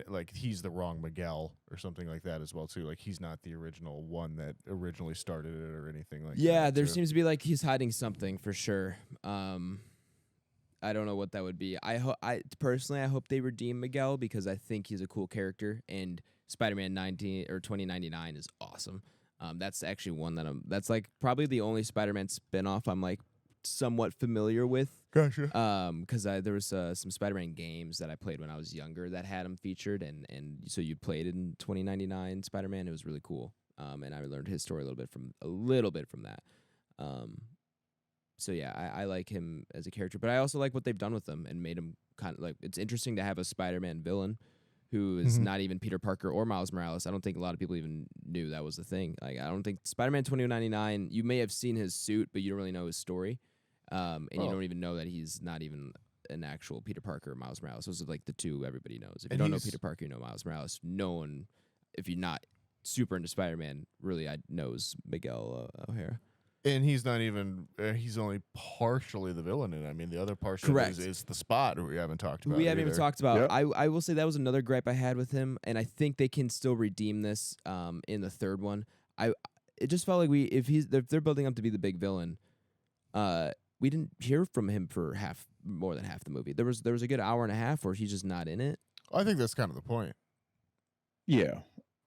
like he's the wrong Miguel or something like that as well too. Like he's not the original one that originally started it or anything like that. Yeah, there seems to be like he's hiding something for sure. I don't know what that would be. I personally hope they redeem Miguel because I think he's a cool character, and Spider-Man 2099 is awesome. That's actually one that's like probably the only Spider-Man spinoff I'm like somewhat familiar with. Gotcha. Because there was some Spider-Man games that I played when I was younger that had him featured, and so you played in 2099 Spider-Man. It was really cool. And I learned his story a little bit from that. So yeah, I like him as a character, but I also like what they've done with him and made him kind of like, it's interesting to have a Spider-Man villain who is Mhm. not even Peter Parker or Miles Morales. I don't think a lot of people even knew that was the thing. Like, I don't think Spider-Man 2099, you may have seen his suit, but you don't really know his story. And you Oh. don't even know that he's not even an actual Peter Parker or Miles Morales. Those are like the two everybody knows. If you And don't know he's- Peter Parker, you know Miles Morales. No one, if you're not super into Spider-Man, really knows Miguel O'Hara. And he's not even. He's only partially the villain, and I mean the other part Correct. is the Spot, who we haven't talked about. We haven't even either. talked about. Yep. I will say that was another gripe I had with him, and I think they can still redeem this in the third one. It just felt like if they're building up to be the big villain, we didn't hear from him for more than half the movie. There was a good hour and a half where he's just not in it. I think that's kind of the point. Yeah,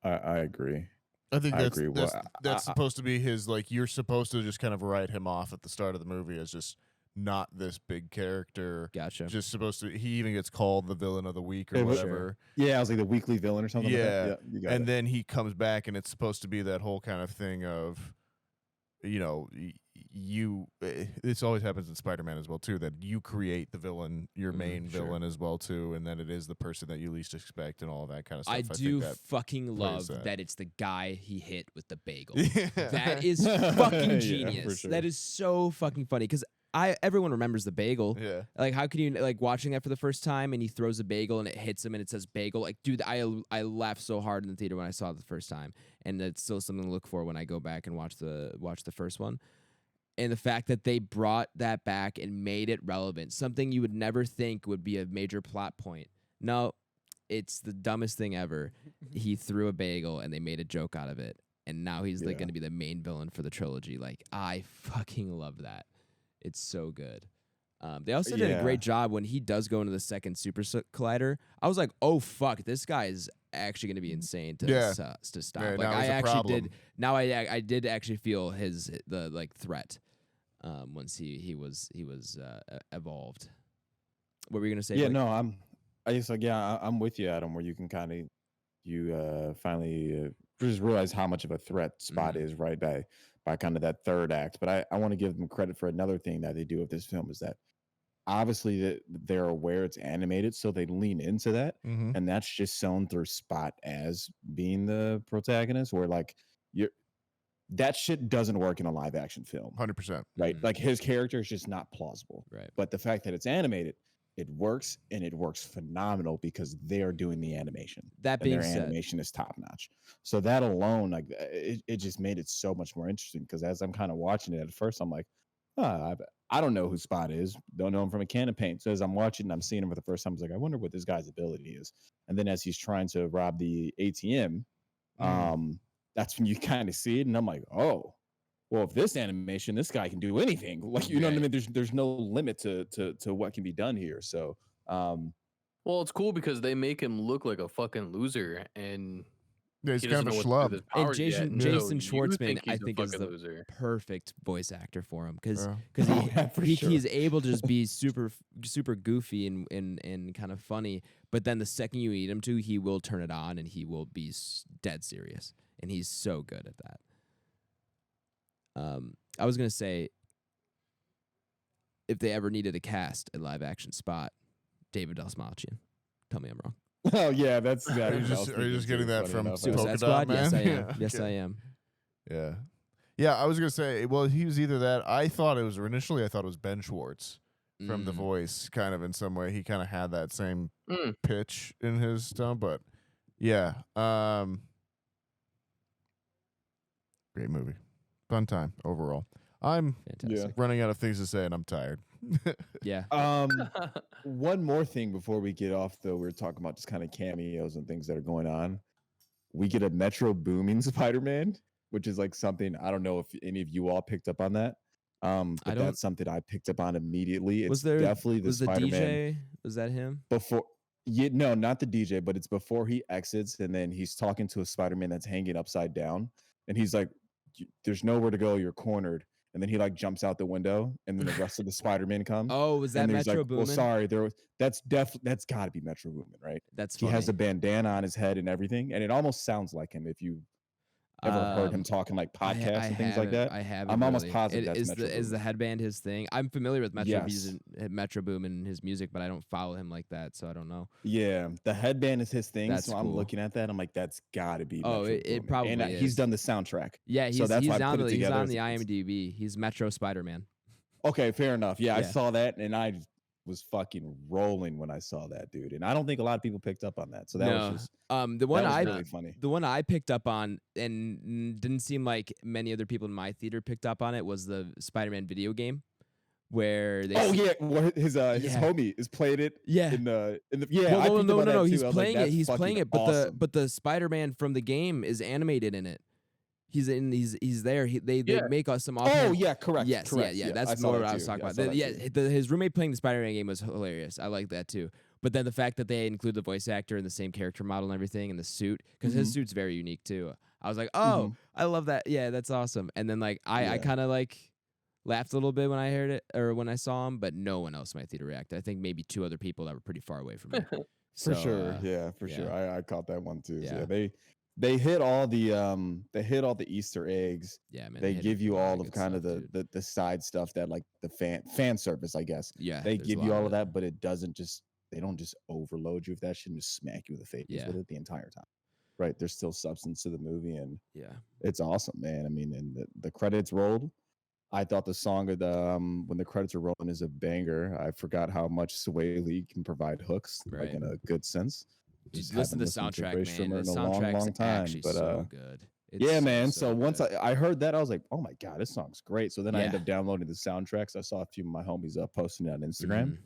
I agree. I think I that's agree. Well, that's supposed to be his, like, you're supposed to just kind of write him off at the start of the movie as just not this big character. Gotcha. Just supposed to. He even gets called the villain of the week or Yeah, whatever. Yeah, I was like the weekly villain or something. Yeah, like that. You got and it. then he comes back, and it's supposed to be that whole kind of thing of, you know, this always happens in Spider-Man as well too, that you create the villain, your main sure. villain as well too, and then it is the person that you least expect and all of that kind of stuff. I think do that fucking love that. that it's the guy he hit with the bagel. Yeah. That is Yeah, fucking for genius. sure. That is so fucking funny because everyone remembers the bagel. Yeah. Like, how can you, like, watching that for the first time and he throws a bagel and it hits him and it says bagel? Like, dude, I laughed so hard in the theater when I saw it the first time, and it's still something to look for when I go back and watch the first one. And the fact that they brought that back and made it relevant, something you would never think would be a major plot point. No, it's the dumbest thing ever. He threw a bagel and they made a joke out of it, and now he's like Yeah. going to be the main villain for the trilogy. Like, I fucking love that. It's so good. They also did a Yeah. great job when he does go into the second super collider. I was like, oh fuck, this guy is actually going to be insane to Yeah. to stop. Yeah, Like, now I he's a actually problem. did. Now I did actually feel the threat once he was evolved. What were you gonna say? Yeah, Blake? no, I'm with you, Adam. Where you can kind of finally just realize how much of a threat Spot is, right, by kind of that third act. But I want to give them credit for another thing that they do with this film is that obviously that they're aware it's animated, so they lean into that, Mm-hmm. and that's just shown through Spot as being the protagonist. Where like that shit doesn't work in a live action film, 100%. right? Mhm. Like his character is just not plausible. Right. But the fact that it's animated, it works, and it works phenomenal because they're doing the animation. That And being their said, animation is top notch. So that alone, like it just made it so much more interesting. Because as I'm kind of watching it at first, I'm like, I don't know who Spot is. Don't know him from a can of paint. So as I'm watching, and I'm seeing him for the first time. I was like, I wonder what this guy's ability is. And then as he's trying to rob the ATM, that's when you kind of see it, and I'm like, oh. Well, if this animation, this guy can do anything. Like, you know what I mean? There's no limit to what can be done here. So, Well, it's cool because they make him look like a fucking loser, and Yeah, he's he kind doesn't of a know what to do schlub. with his and powers yet. Jason So you Schwartzman, think I he's a think, is fucking the loser. perfect voice actor for him because Yeah. Oh, yeah, for sure. he's able to just be super goofy and kind of funny, but then the second you eat him to, he will turn it on and he will be dead serious, and he's so good at that. I was gonna say, if they ever needed a cast a live action Spot, David Dastmalchian. Tell me I'm wrong. Oh yeah, that's Are exactly. you just getting that from Suicide Polka Dot Squad? Yes, I Man? am. Yeah, Yes, okay. I am. Yeah. Yeah, I was going to say, well, he was either that. I thought it was Ben Schwartz from The Mm. Voice, kind of in some way. He kind of had that same Mm. pitch in his stuff, but yeah. Great movie. Fun time overall. I'm Fantastic. running out of things to say, and I'm tired. Yeah. One more thing before we get off, though, we were talking about just kind of cameos and things that are going on. We get a Metro Booming Spider-Man, which is like something I don't know if any of you all picked up on that. But don't- that's something I picked up on immediately. It's Was there definitely the was the Spider-Man DJ? Was that him? before. Yeah, no, not the DJ, but it's before he exits, and then he's talking to a Spider-Man that's hanging upside down, and he's like, "There's nowhere to go. You're cornered." And then he like jumps out the window, and then the rest of the Spider-Man come. Oh, was that and then he's Metro like, Boomin? Well, sorry, that's got to be Metro Boomin, right? That's He funny. has a bandana on his head and everything, and it almost sounds like him if you ever heard him talking like podcasts and things like that. I haven't. I'm almost really. positive that's is Metro the Boomin. headband his thing? I'm familiar with Metro Yes. Metro Boomin and his music, but I don't follow him like that, so I don't know. Yeah, the headband is his thing. That's so I'm cool. looking at that. I'm like, that's got to be. Oh, Metro it Boomin. probably and he's is. done the soundtrack. Yeah, so that's why I on put it he's together on as the it's- IMDb. He's Metro Spider-Man. Okay, fair enough. Yeah, I Yeah. saw that and I was fucking rolling when I saw that, dude. And I don't think a lot of people picked up on that. So that was just the one that was I really funny. the one I picked up on and didn't seem like many other people in my theater picked up on it was the Spider-Man video game, where they where his Yeah. homie is playing it. Yeah. in the I Well, picked up on that no. too. He's I was like, playing it. that's He's playing fucking it, but awesome. the Spider-Man from the game is animated in it. He's there. They make us some. Oh offhand- yeah, correct. Yes, correct. yeah. I That's saw more that what I was too. talking I about. saw that too. His roommate playing the Spider-Man game was hilarious. I like that too. But then the fact that they include the voice actor and the same character model and everything and the suit, because his suit's very unique too. I was like, oh, I love that. Yeah, that's awesome. And then like I Yeah. kind of like laughed a little bit when I heard it or when I saw him, but no one else in my theater reacted. I think maybe 2 other people that were pretty far away from me. For sure. For yeah. sure. I caught that one too. So Yeah. yeah, they hit all the Easter eggs. Yeah, man. They hit give you a lot all of good kind stuff, of dude. the side stuff that like the fan service, I guess. Yeah, They there's a give lot you all of of it. that, but it doesn't just they don't just overload you with that shit and just smack you in the face Yeah. with it the entire time. Right. There's still substance to the movie and Yeah. it's awesome, man. I mean, and the credits rolled. I thought the song of the when the credits are rolling is a banger. I forgot how much Sway Lee can provide hooks, like Right. in a good sense. Just listen to the haven't listened to soundtrack, Ray man. Sherman The in a long, soundtrack's long time. actually But so good. It's yeah, man. So once good. I heard that, I was like, oh my God, this song's great. So then I ended Yeah. up downloading the soundtracks. I saw a few of my homies posting it on Instagram.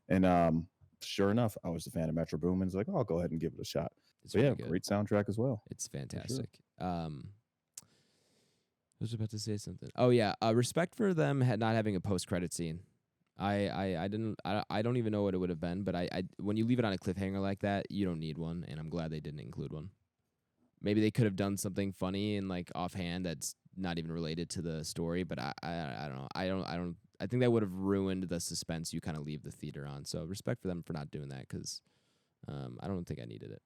Mhm. And sure enough, I was a fan of Metro Boomin. It's like, oh, I'll go ahead and give it a shot. It's So yeah, really good. great soundtrack as well. It's fantastic. I was about to say something. Oh yeah, respect for them not having a post-credit scene. I don't even know what it would have been, but I when you leave it on a cliffhanger like that, you don't need one, and I'm glad they didn't include one. Maybe they could have done something funny and like offhand that's not even related to the story, but I don't know. I think that would have ruined the suspense you kind of leave the theater on. So respect for them for not doing that because I don't think I needed it.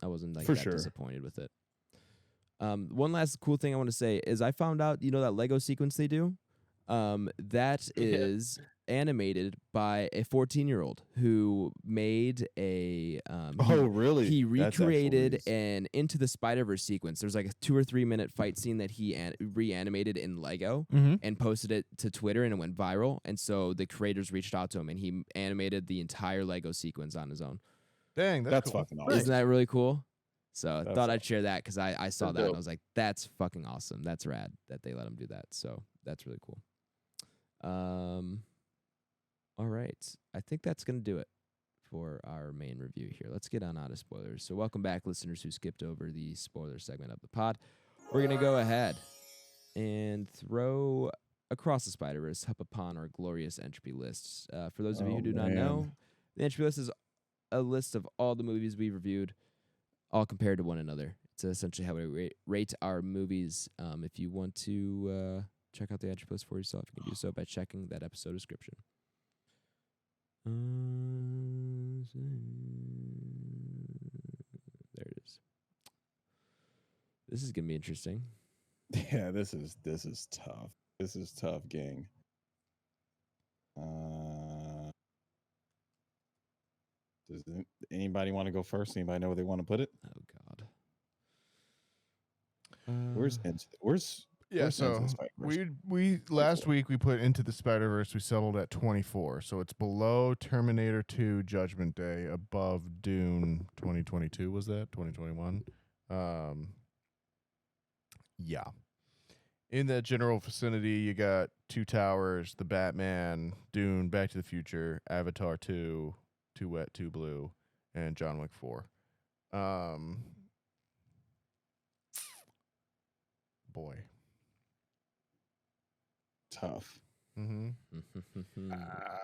I wasn't like For that sure. disappointed with it. One last cool thing I want to say is I found out, that Lego sequence they do, that is animated by a 14-year-old who made a Really? he That's recreated actually- an Into the Spider-Verse sequence. There's like a 2 or 3 minute fight scene that he reanimated in Lego and posted it to Twitter, and it went viral. And so the creators reached out to him, and he animated the entire Lego sequence on his own. Dang, That's cool. fucking awesome. Isn't that really cool? So I That's thought I'd share that because I saw That's that and dope. I was like, that's fucking awesome. That's rad that they let him do that. So that's really cool. All right. I think that's going to do it for our main review here. Let's get on out of spoilers. So welcome back, listeners who skipped over the spoiler segment of the pod. We're going to go ahead and throw Across the Spider-Verse up upon our glorious Entropy lists. For those of you who do not know, the Entropy list is a list of all the movies we've reviewed, all compared to one another. It's essentially how we rate our movies. If you want to check out the Entropy list for yourself, you can do so by checking that episode description. There it is. This is gonna be interesting. Yeah, this is tough. This is tough, gang. Does anybody want to go first? Anybody know where they want to put it? Oh God. Where's Yeah, where's Into so the Spider-Verse? we last week we put Into the Spider-Verse, we settled at 24. So it's below Terminator 2 Judgment Day, above Dune 2022, was that? 2021? Yeah. In that general vicinity, you got Two Towers, The Batman, Dune, Back to the Future, Avatar 2, Too Wet, Too Blue, and John Wick 4. Boy. Tough. Mm-hmm.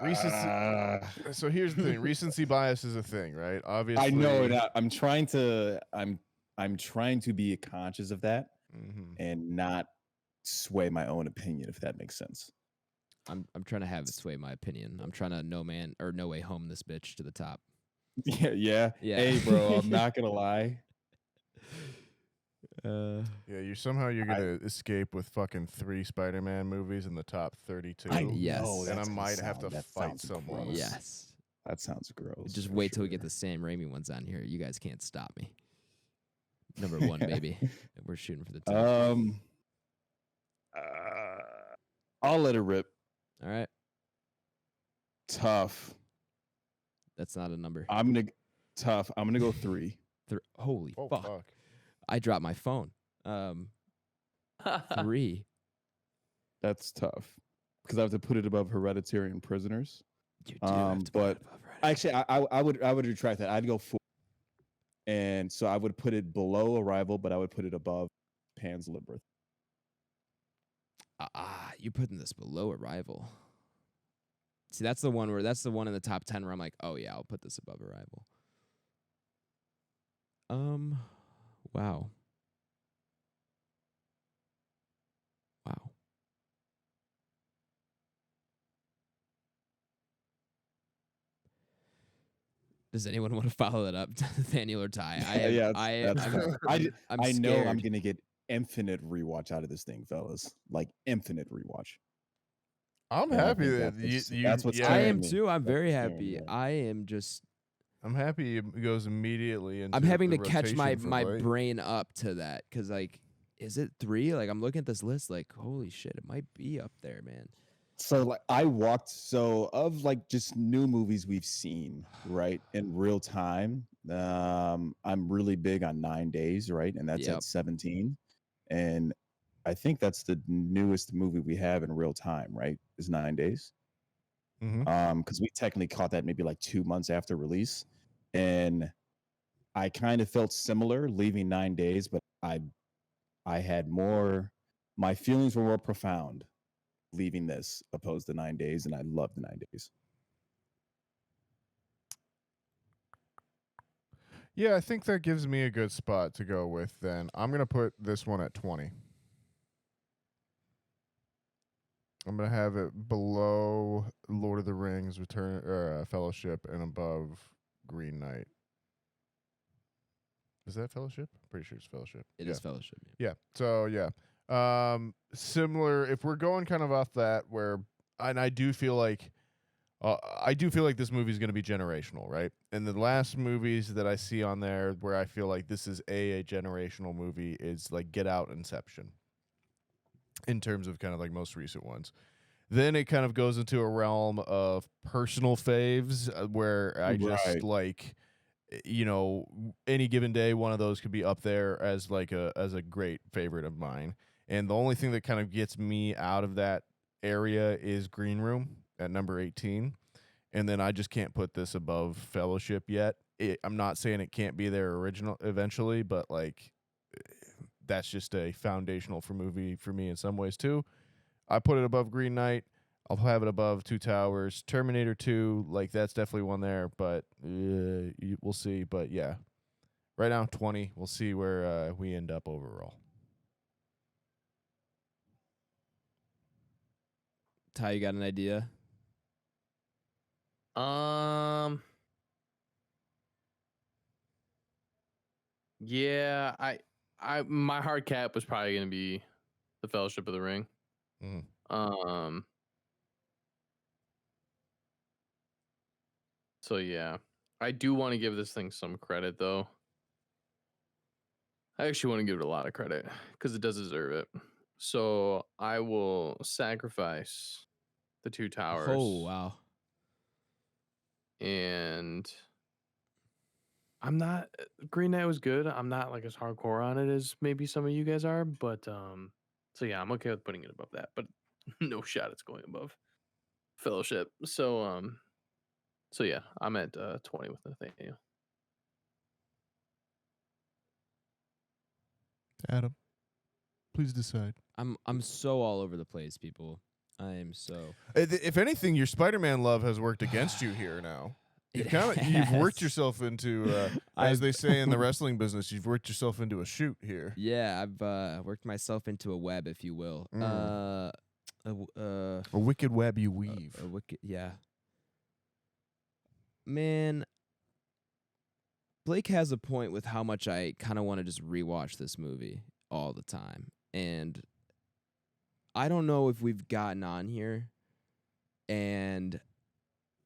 Recency. So here's the thing: recency bias is a thing, right? Obviously, I know that. I'm trying to be conscious of that Mhm. and not sway my own opinion, if that makes sense. I'm trying to have it sway my opinion. I'm trying to no way home this bitch to the top. Yeah. Yeah. Hey, bro, I'm not gonna lie. Yeah, you're gonna escape with fucking 3 Spider-Man movies in the top 32. Yes. know, and I that's gonna might have to that fight sounds someone. gross. Yes. That sounds gross. Just for wait till we get sure. the Sam Raimi ones on here. You guys can't stop me. Number 1, baby. We're shooting for the top. I'll let it rip. All right. Tough. That's not a number. I'm gonna go 3. Holy Oh fuck. fuck. I dropped my phone. 3. That's tough because I have to put it above Hereditary and Prisoners. You do have to put but it above Reddit. Actually, I would retract that. I'd go 4, and so I would put it below Arrival, but I would put it above Pan's Labyrinth. You're putting this below Arrival. See, that's the one in the top 10 where I'm like, oh yeah, I'll put this above Arrival. Wow. Wow. Does anyone want to follow that up, Nathaniel or Ty? I'm know I'm scared. gonna get infinite rewatch out of this thing, fellas. Like infinite rewatch. I'm And I happy think that you. that's what's yeah, I scaring am me. too. I'm That's very what's scaring happy. me. I am just. I'm happy it goes immediately into. I'm having the to catch my rotation for my Blake. brain up to that because like, is it 3? Like I'm looking at this list, like holy shit, it might be up there, man. So like of like just new movies we've seen, right, in real time. I'm really big on 9 Days, right? And that's Yep. at 17. And I think that's the newest movie we have in real time, right? Is 9 Days. Mhm. Because we technically caught that maybe like 2 months after release. And I kind of felt similar leaving 9 Days, but I had more, my feelings were more profound leaving this opposed to 9 Days, and I love the 9 Days. Yeah, I think that gives me a good spot to go with. Then I'm gonna put this one at 20. I'm gonna have it below Lord of the Rings, Return, Fellowship, and above Green Knight. Is that Fellowship? Pretty sure it's Fellowship. It yeah. is Fellowship. Yeah. So yeah. Similar. If we're going kind of off that, and I do feel like this movie is going to be generational, right? And the last movies that I see on there where I feel like this is a generational movie is like Get Out, Inception. In terms of kind of like most recent ones. Then it kind of goes into a realm of personal faves where I just Right. like, any given day, one of those could be up there as like a great favorite of mine. And the only thing that kind of gets me out of that area is Green Room at number 18. And then I just can't put this above Fellowship yet. I'm not saying it can't be there eventually, but like that's just a foundational movie for me in some ways too. I put it above Green Knight. I'll have it above Two Towers. Terminator 2, like that's definitely one there, but we'll see. But yeah, right now 20. We'll see where we end up overall. Ty, you got an idea? Yeah, my hard cap was probably gonna be the Fellowship of the Ring. Mhm. So yeah, I do want to give this thing some credit though. I actually want to give it a lot of credit because it does deserve it. So I will sacrifice the Two Towers. Oh wow. And I'm not, Green Knight was good. I'm not like as hardcore on it as maybe some of you guys are, but so yeah, I'm okay with putting it above that, but no shot it's going above Fellowship. So yeah, I'm at 20 with Nathaniel. Adam, please decide. I'm so all over the place, people. I am so. If anything, your Spider-Man love has worked against you here now. You've worked yourself into, as they say in the wrestling business, you've worked yourself into a shoot here. Yeah, I've worked myself into a web, if you will. A wicked web you weave. A wicked, yeah. Man, Blake has a point with how much I kind of want to just rewatch this movie all the time. And I don't know if we've gotten on here. And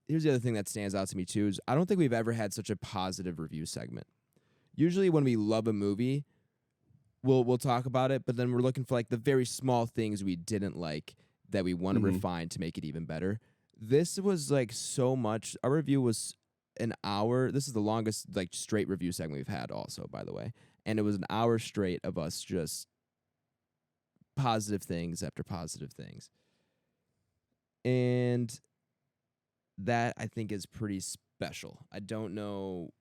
here's the other thing that stands out to me too is I don't think we've ever had such a positive review segment. Usually when we love a movie, we'll talk about it, but then we're looking for like the very small things we didn't like that we want to refine to make it even better. This was like so much. Our review was an hour. This is the longest like straight review segment we've had also, by the way. And it was an hour straight of us just positive things after positive things. And that I think is pretty special. I don't know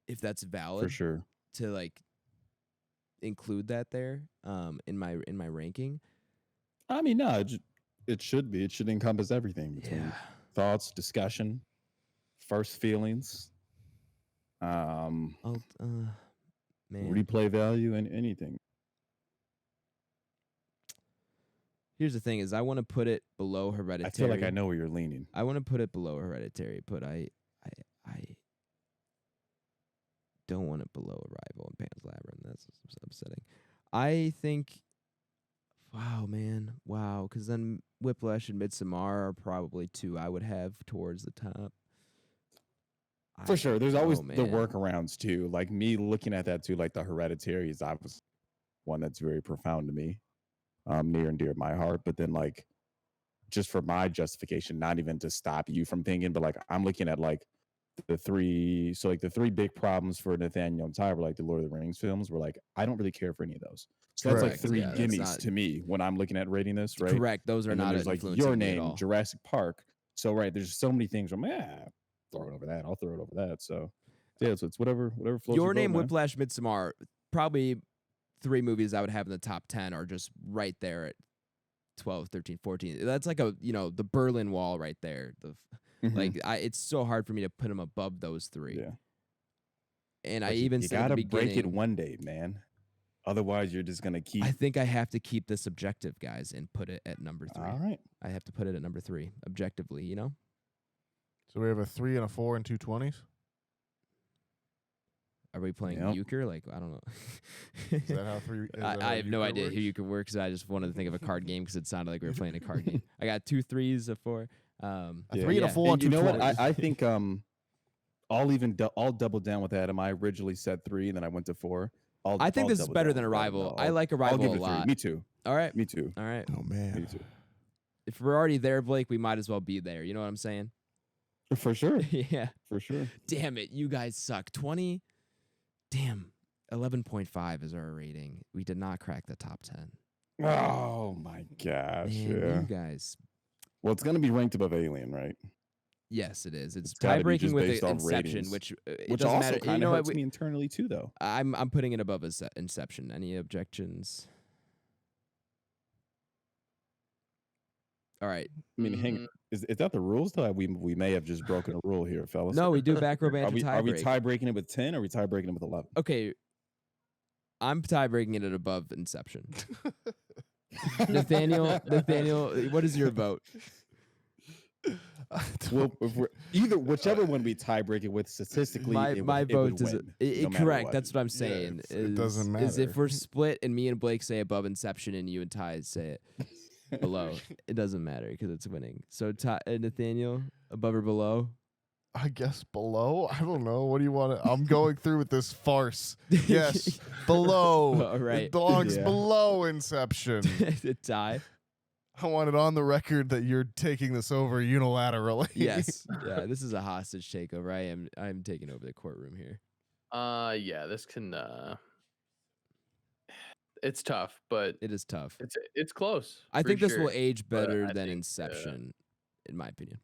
if that's valid For sure. to like include that there in my ranking. I mean, no, it should be. It should encompass everything between thoughts, discussion, first feelings, Man. replay value, and anything. Here's the thing: is I want to put it below Hereditary. I feel like I know where you're leaning. I want to put it below Hereditary, but I don't want it below Arrival and Pan's Labyrinth. That's upsetting. I think, wow, man, wow, because then Whiplash and Midsommar are probably two I would have towards the top. For sure. There's always Oh, the man. workarounds too. Like me looking at that too, like the Hereditary is obviously one that's very profound to me, near and dear to my heart. But then like, just for my justification, not even to stop you from thinking, but like I'm looking at like the three big problems for Nathaniel and Ty were like the Lord of the Rings films were like, I don't really care for any of those. So that's like Correct. three Yeah, that's gimmies not- to me when I'm looking at rating this, right? Correct. Those are And then not there's like influencing Your me at Name, all. Jurassic Park. So right, there's so many things where I'm throw it over that. I'll throw it over that. So yeah, so it's whatever floats Your your boat, Name, man. Whiplash, Midsommar, probably three movies I would have in the top 10 are just right there at 12, 13, 14. That's like the Berlin Wall right there. Mhm. Like it's so hard for me to put them above those three. Yeah. And I But even you said at gotta the break it beginning, one day, man. Otherwise, you're just gonna keep. I think I have to keep this objective, guys, and put it at number 3. All right. I have to put it at number 3 objectively. So we have a 3 and a 4 and 2 20s. Are we playing Yep. euchre? Like I don't know. Is that how 3? I have no idea who euchre works. I just wanted to think of a card game because it sounded like we were playing a card game. I got 2 3s, a 4. A 3 and a 4 and You 2 know what? 20s. I think I'll double down with Adam. I originally said 3, and then I went to 4. I think I'll this is double better down than with Adam. Arrival. No, I like I'll Arrival give a it a 3. lot. Me too. All right. Me too. All right. Oh man. Me too. If we're already there, Blake, we might as well be there. You know what I'm saying? For sure. Yeah. For sure. Damn it, you guys suck. 20. Damn. 11.5 is our rating. We did not crack the top 10. Oh my gosh. Man, Yeah. you guys. Well, it's gonna be ranked above Alien, right? Yes, it is. It's gotta tie be breaking just with based the on Inception, ratings. which it Which doesn't also matter. kind You of know hurts what? me internally too, though. I'm putting it above Inception. Any objections? All right. I mean, hang. Is that the rules though? We may have just broken a rule here, fellas. No, we do Back Row Are Banter we tie break. tie breaking it with 10 or are we tie breaking it with 11? Okay. I'm tie breaking it at above Inception. Nathaniel, what is your vote? Well, if we're whichever one we tie break it with statistically, My it vote would is win, no matter correct. what. That's what I'm saying. it doesn't Is if matter. we're split and me and Blake say above Inception and you and Ty say it below, it doesn't matter because it's winning. So Nathaniel, above or below? I guess below. I don't know. What do you want? I'm going through with this farce. Yes, below. All right. It belongs Yeah. below Inception. Ty. I want it on the record that you're taking this over unilaterally. Yes. Yeah. This is a hostage takeover. I'm taking over the courtroom here. Yeah, this can. It's tough, but It is tough. it's close. I for think this sure. will age but better I than think, Inception, in my opinion.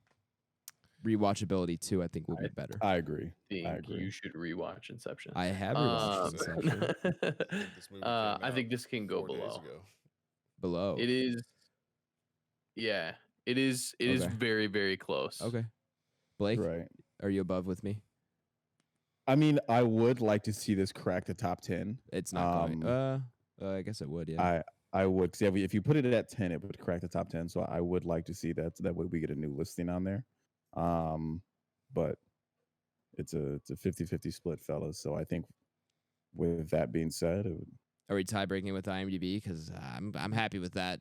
Rewatchability too, I think will be better. I agree. think I agree. you should rewatch Inception. I have rewatched Inception. I think this can go below. Below. It is. Yeah, it is. It is Okay. very, very close. Okay. Blake, Right. are you above with me? I mean, I would like to see this crack the top 10. It's not going. I guess it would. Yeah. I would. 'Cause if you put it at 10, it would crack the top 10. So I would like to see that. So that way we get a new listing on there. But it's a 50-50 split, fellas. So I think with that being said, Are we tie breaking with IMDb? Because I'm happy with that.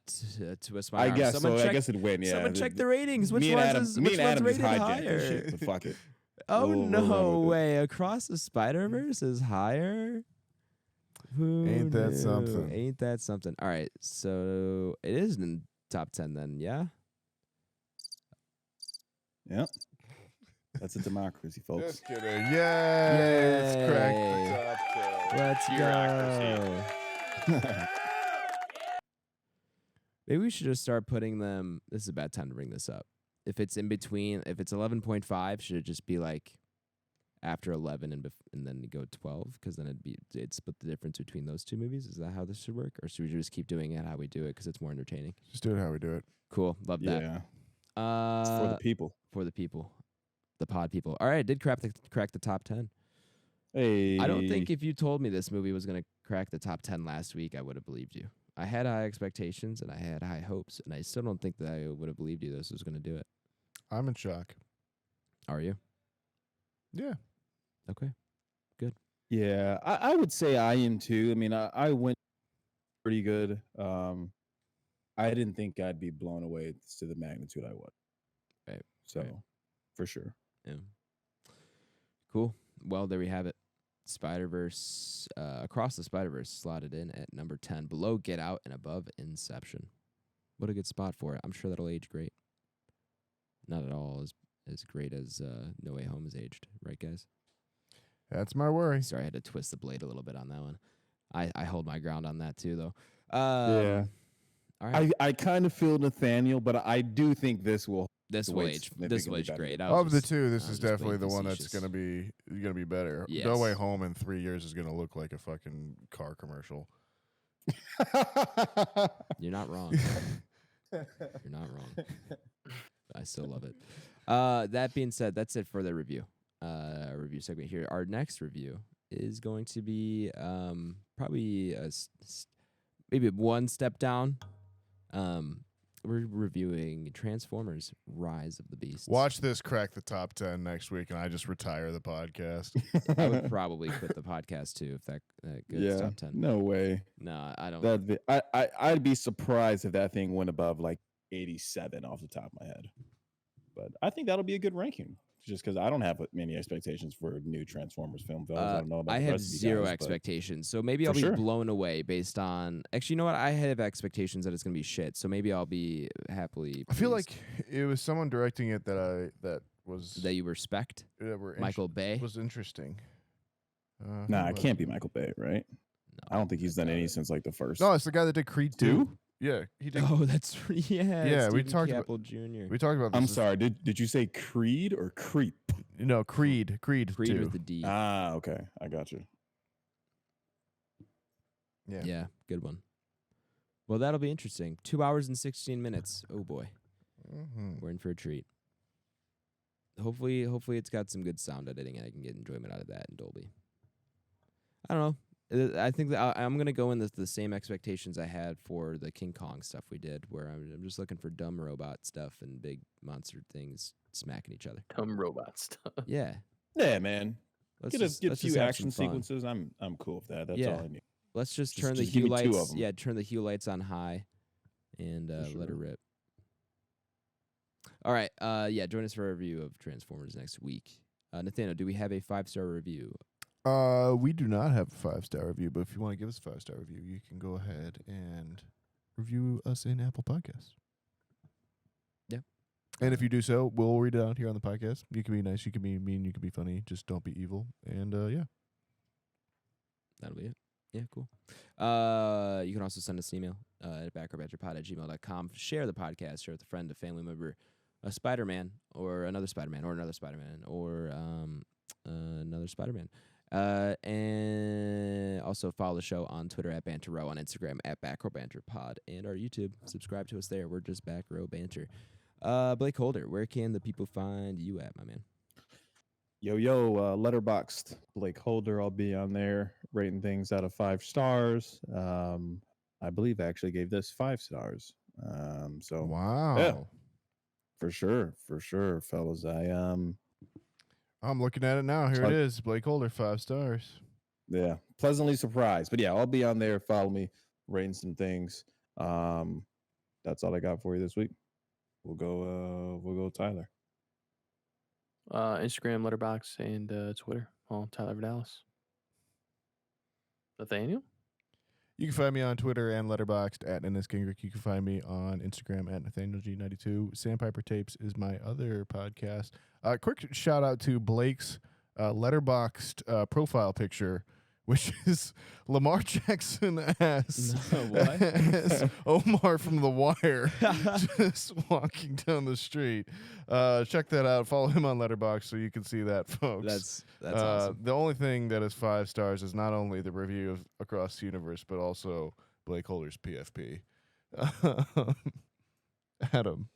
To a smart I arm. guess Someone so. check, I guess it'd win. Yeah. Someone check the ratings. Which me and one's Adam, is, me which and Adam one's just rated hijacked this higher? shit, but fuck it. Oh We'll no run with it. way! Across the Spider-Verse is higher. Who Ain't that knew? something? Ain't that something? All right, so it is in top 10 then, yeah. Yep. That's a democracy, folks. Just kidding. Yes, Yay. cracked the top 10. Let's Bureaucracy. go. Maybe we should just start putting them. This is a bad time to bring this up. If it's in between, if it's 11.5, should it just be like after 11 and then you go 12? Because then it'd split the difference between those two movies. Is that how this should work, or should we just keep doing it how we do it because it's more entertaining? Just do it how we do it. Cool, love that. Yeah. It's for the people. For the people, the pod people. All right, did crack the top 10. Hey. I don't think if you told me this movie was gonna crack the top 10 last week, I would have believed you. I had high expectations and I had high hopes, and I still don't think that I would have believed you this was gonna do it. I'm in shock. Are you? Yeah. Okay. Yeah, I would say I am too. I mean, I went pretty good. I didn't think I'd be blown away to the magnitude I was. Right. So, Right. for sure. Yeah. Cool. Well, there we have it. Spider-Verse, Across the Spider-Verse slotted in at number 10, below Get Out and above Inception. What a good spot for it. I'm sure that'll age great. Not at all as great as No Way Home has aged, right, guys? That's my worry. Sorry, I had to twist the blade a little bit on that one. I hold my ground on that too, though. Yeah. All right. I kind of feel Nathaniel, but I do think this will. This the will weight's age. This will significantly age better. great. I was Of the just- two, this I is was just definitely being the one that's facetious. gonna be better. Yes. No Way Home in 3 years is gonna look like a fucking car commercial. You're not wrong. You're not wrong. I still love it. That being said, that's it for the review. Review segment here. Our next review is going to be probably maybe one step down. We're reviewing Transformers: Rise of the Beasts. Watch this crack the top 10 next week, and I just retire the podcast. I would probably quit the podcast too if that gets Yeah. top 10. No way. No, I don't. That'd be, I'd be surprised if that thing went above like 87 off the top of my head. But I think that'll be a good ranking. Just because I don't have many expectations for a new Transformers film. Fellas. I don't know about I the have rest of you zero guys, but- expectations, so maybe For I'll be sure. blown away based on. Actually, you know what? I have expectations that it's gonna be shit, so maybe I'll be happily. I feel pleased like it was someone directing it that was that you respect that were Michael Bay. was interesting. Who Nah, it was can't be Michael Bay, right? No, I don't think he's done doubt any it. since like the first. No, it's the guy that did Creed 2. Two? Yeah, he did. Oh, that's yeah. Yeah, we Stephen talked about- Caple Jr. We talked about this. I'm sorry. Did you say Creed or Creep? No, Creed Creed 2. with the D. Ah, okay. I got you. Yeah. Yeah, good one. Well, that'll be interesting. 2 hours and 16 minutes. Oh boy, Mhm. we're in for a treat. Hopefully it's got some good sound editing and I can get enjoyment out of that in Dolby. I don't know. I think that I'm gonna go in the same expectations I had for the King Kong stuff we did, where I'm just looking for dumb robot stuff and big monster things smacking each other. Dumb robot stuff. Yeah, Yeah, man. let's Get just a let's few just have action some fun. sequences. I'm cool with that. That's Yeah. all I need. Let's just Just- turn the just give hue me two of lights. 'em. Yeah, turn the hue lights on high, and let sure. it rip. All right. Yeah, join us for a review of Transformers next week. Nathaniel, do we have a 5-star review? We do not have a 5-star review, but if you want to give us a 5-star review, you can go ahead and review us in Apple Podcasts. Yeah. And if you do so, we'll read it out here on the podcast. You can be nice, you can be mean, you can be funny. Just don't be evil. And yeah. That'll be it. Yeah, cool. You can also send us an email at backrowbanterpod@gmail.com. Share the podcast. Share with a friend, a family member, a Spider-Man, or another Spider-Man, or another Spider-Man, or another Spider-Man. And also follow the show on Twitter at Banter Row, on Instagram at Back Row Banter Pod, and our YouTube. Subscribe to us there. We're just Back Row Banter. BlakeHolder, where can the people find you at, my man? Yo, Letterboxd, BlakeHolder. I'll be on there rating things out of 5 stars. I believe I actually gave this 5 stars. So Wow. Yeah. For sure, fellas. I'm looking at it now. Here it Plug- is. BlakeHolder, 5 stars. Yeah, pleasantly surprised. But yeah, I'll be on there. Follow me, rating some things. That's all I got for you this week. We'll go Tyler. Instagram, Letterboxd, and Twitter. All Tyler Dallas. Nathaniel? You can find me on Twitter and Letterboxd at Ennis Gingrich. You can find me on Instagram at NathanielG92. Sandpiper Tapes is my other podcast. Quick shout out to Blake's Letterboxd profile picture, which is Lamar Jackson as, what? as Omar from The Wire, just walking down the street. Check that out. Follow him on Letterboxd so you can see that, folks. That's awesome. The only thing that is 5 stars is not only the review of Across the Universe, but also BlakeHolder's PFP. Adam.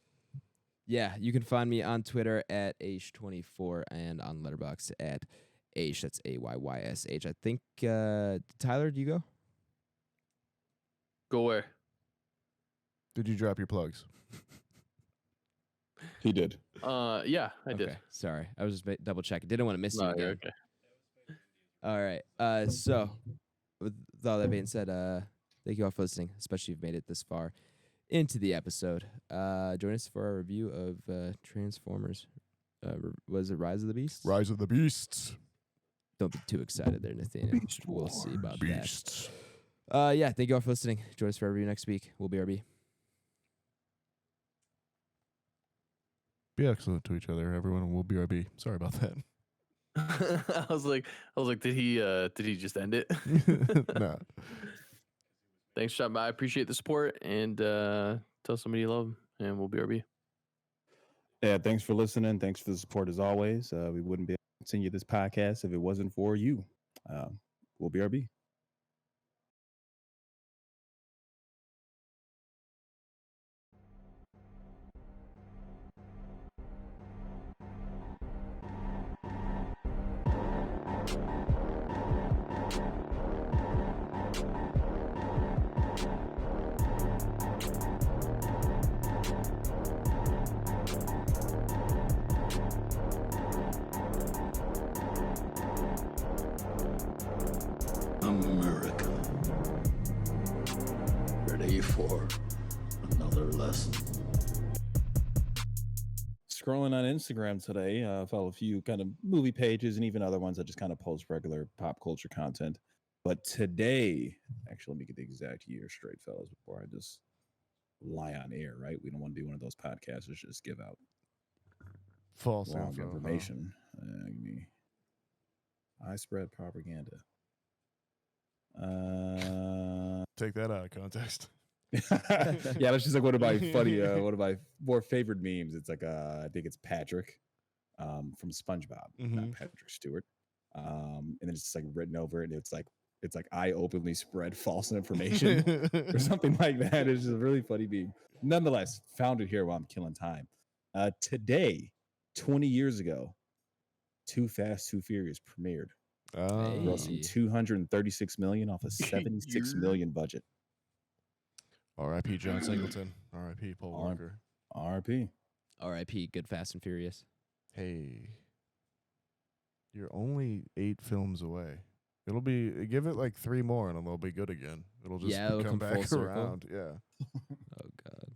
Yeah, you can find me on Twitter at Aish24 and on Letterboxd at Aish. That's AYYSH. I think, Tyler, do you go? Go where? Did you drop your plugs? He did. Yeah, I did. Okay, sorry. I was just double checking. Didn't want to miss you No, again. you're okay. All right. So, with all that being said, thank you all for listening, especially if you've made it this far into the episode. Join us for our review of Transformers. Was it Rise of the Beasts? Rise of the Beasts. Don't be too excited there, Nathaniel. We'll see about Beasts. that. Yeah, thank you all for listening. Join us for our review next week. We'll BRB. Be excellent to each other, everyone, and we'll BRB. Sorry about that. I was like, did he just end it? No. Thanks, Sean. I appreciate the support, and tell somebody you love them, and we'll BRB. Yeah, thanks for listening. Thanks for the support as always. We wouldn't be able to continue this podcast if it wasn't for you. We'll BRB. I'm American. Ready for another lesson. Scrolling on Instagram today, follow a few kind of movie pages and even other ones that just kind of post regular pop culture content. But today, actually, let me get the exact year straight, fellas, before I just lie on air, right? We don't want to be one of those podcasts that just give out False wrong info, huh? information. I spread propaganda. Take that out of context. Yeah, that's just like one of my one of my more favorite memes. It's like I think it's Patrick from SpongeBob, not Patrick Stewart. And then it's just like written over it, and it's like I openly spread false information or something like that. It's just a really funny meme. Nonetheless, found it here while I'm killing time. Today, 20 years ago, Too Fast, Too Furious premiered. Grossing 236 million off a 76 million budget. R.I.P. John Singleton. R.I.P. Paul Walker. R.I.P. R.I.P. Good Fast and Furious. Hey, you're only 8 films away. It'll be, give it like 3 more and it'll be good again. It'll just Yeah, it'll come come full back circle. around. Yeah. Oh, God.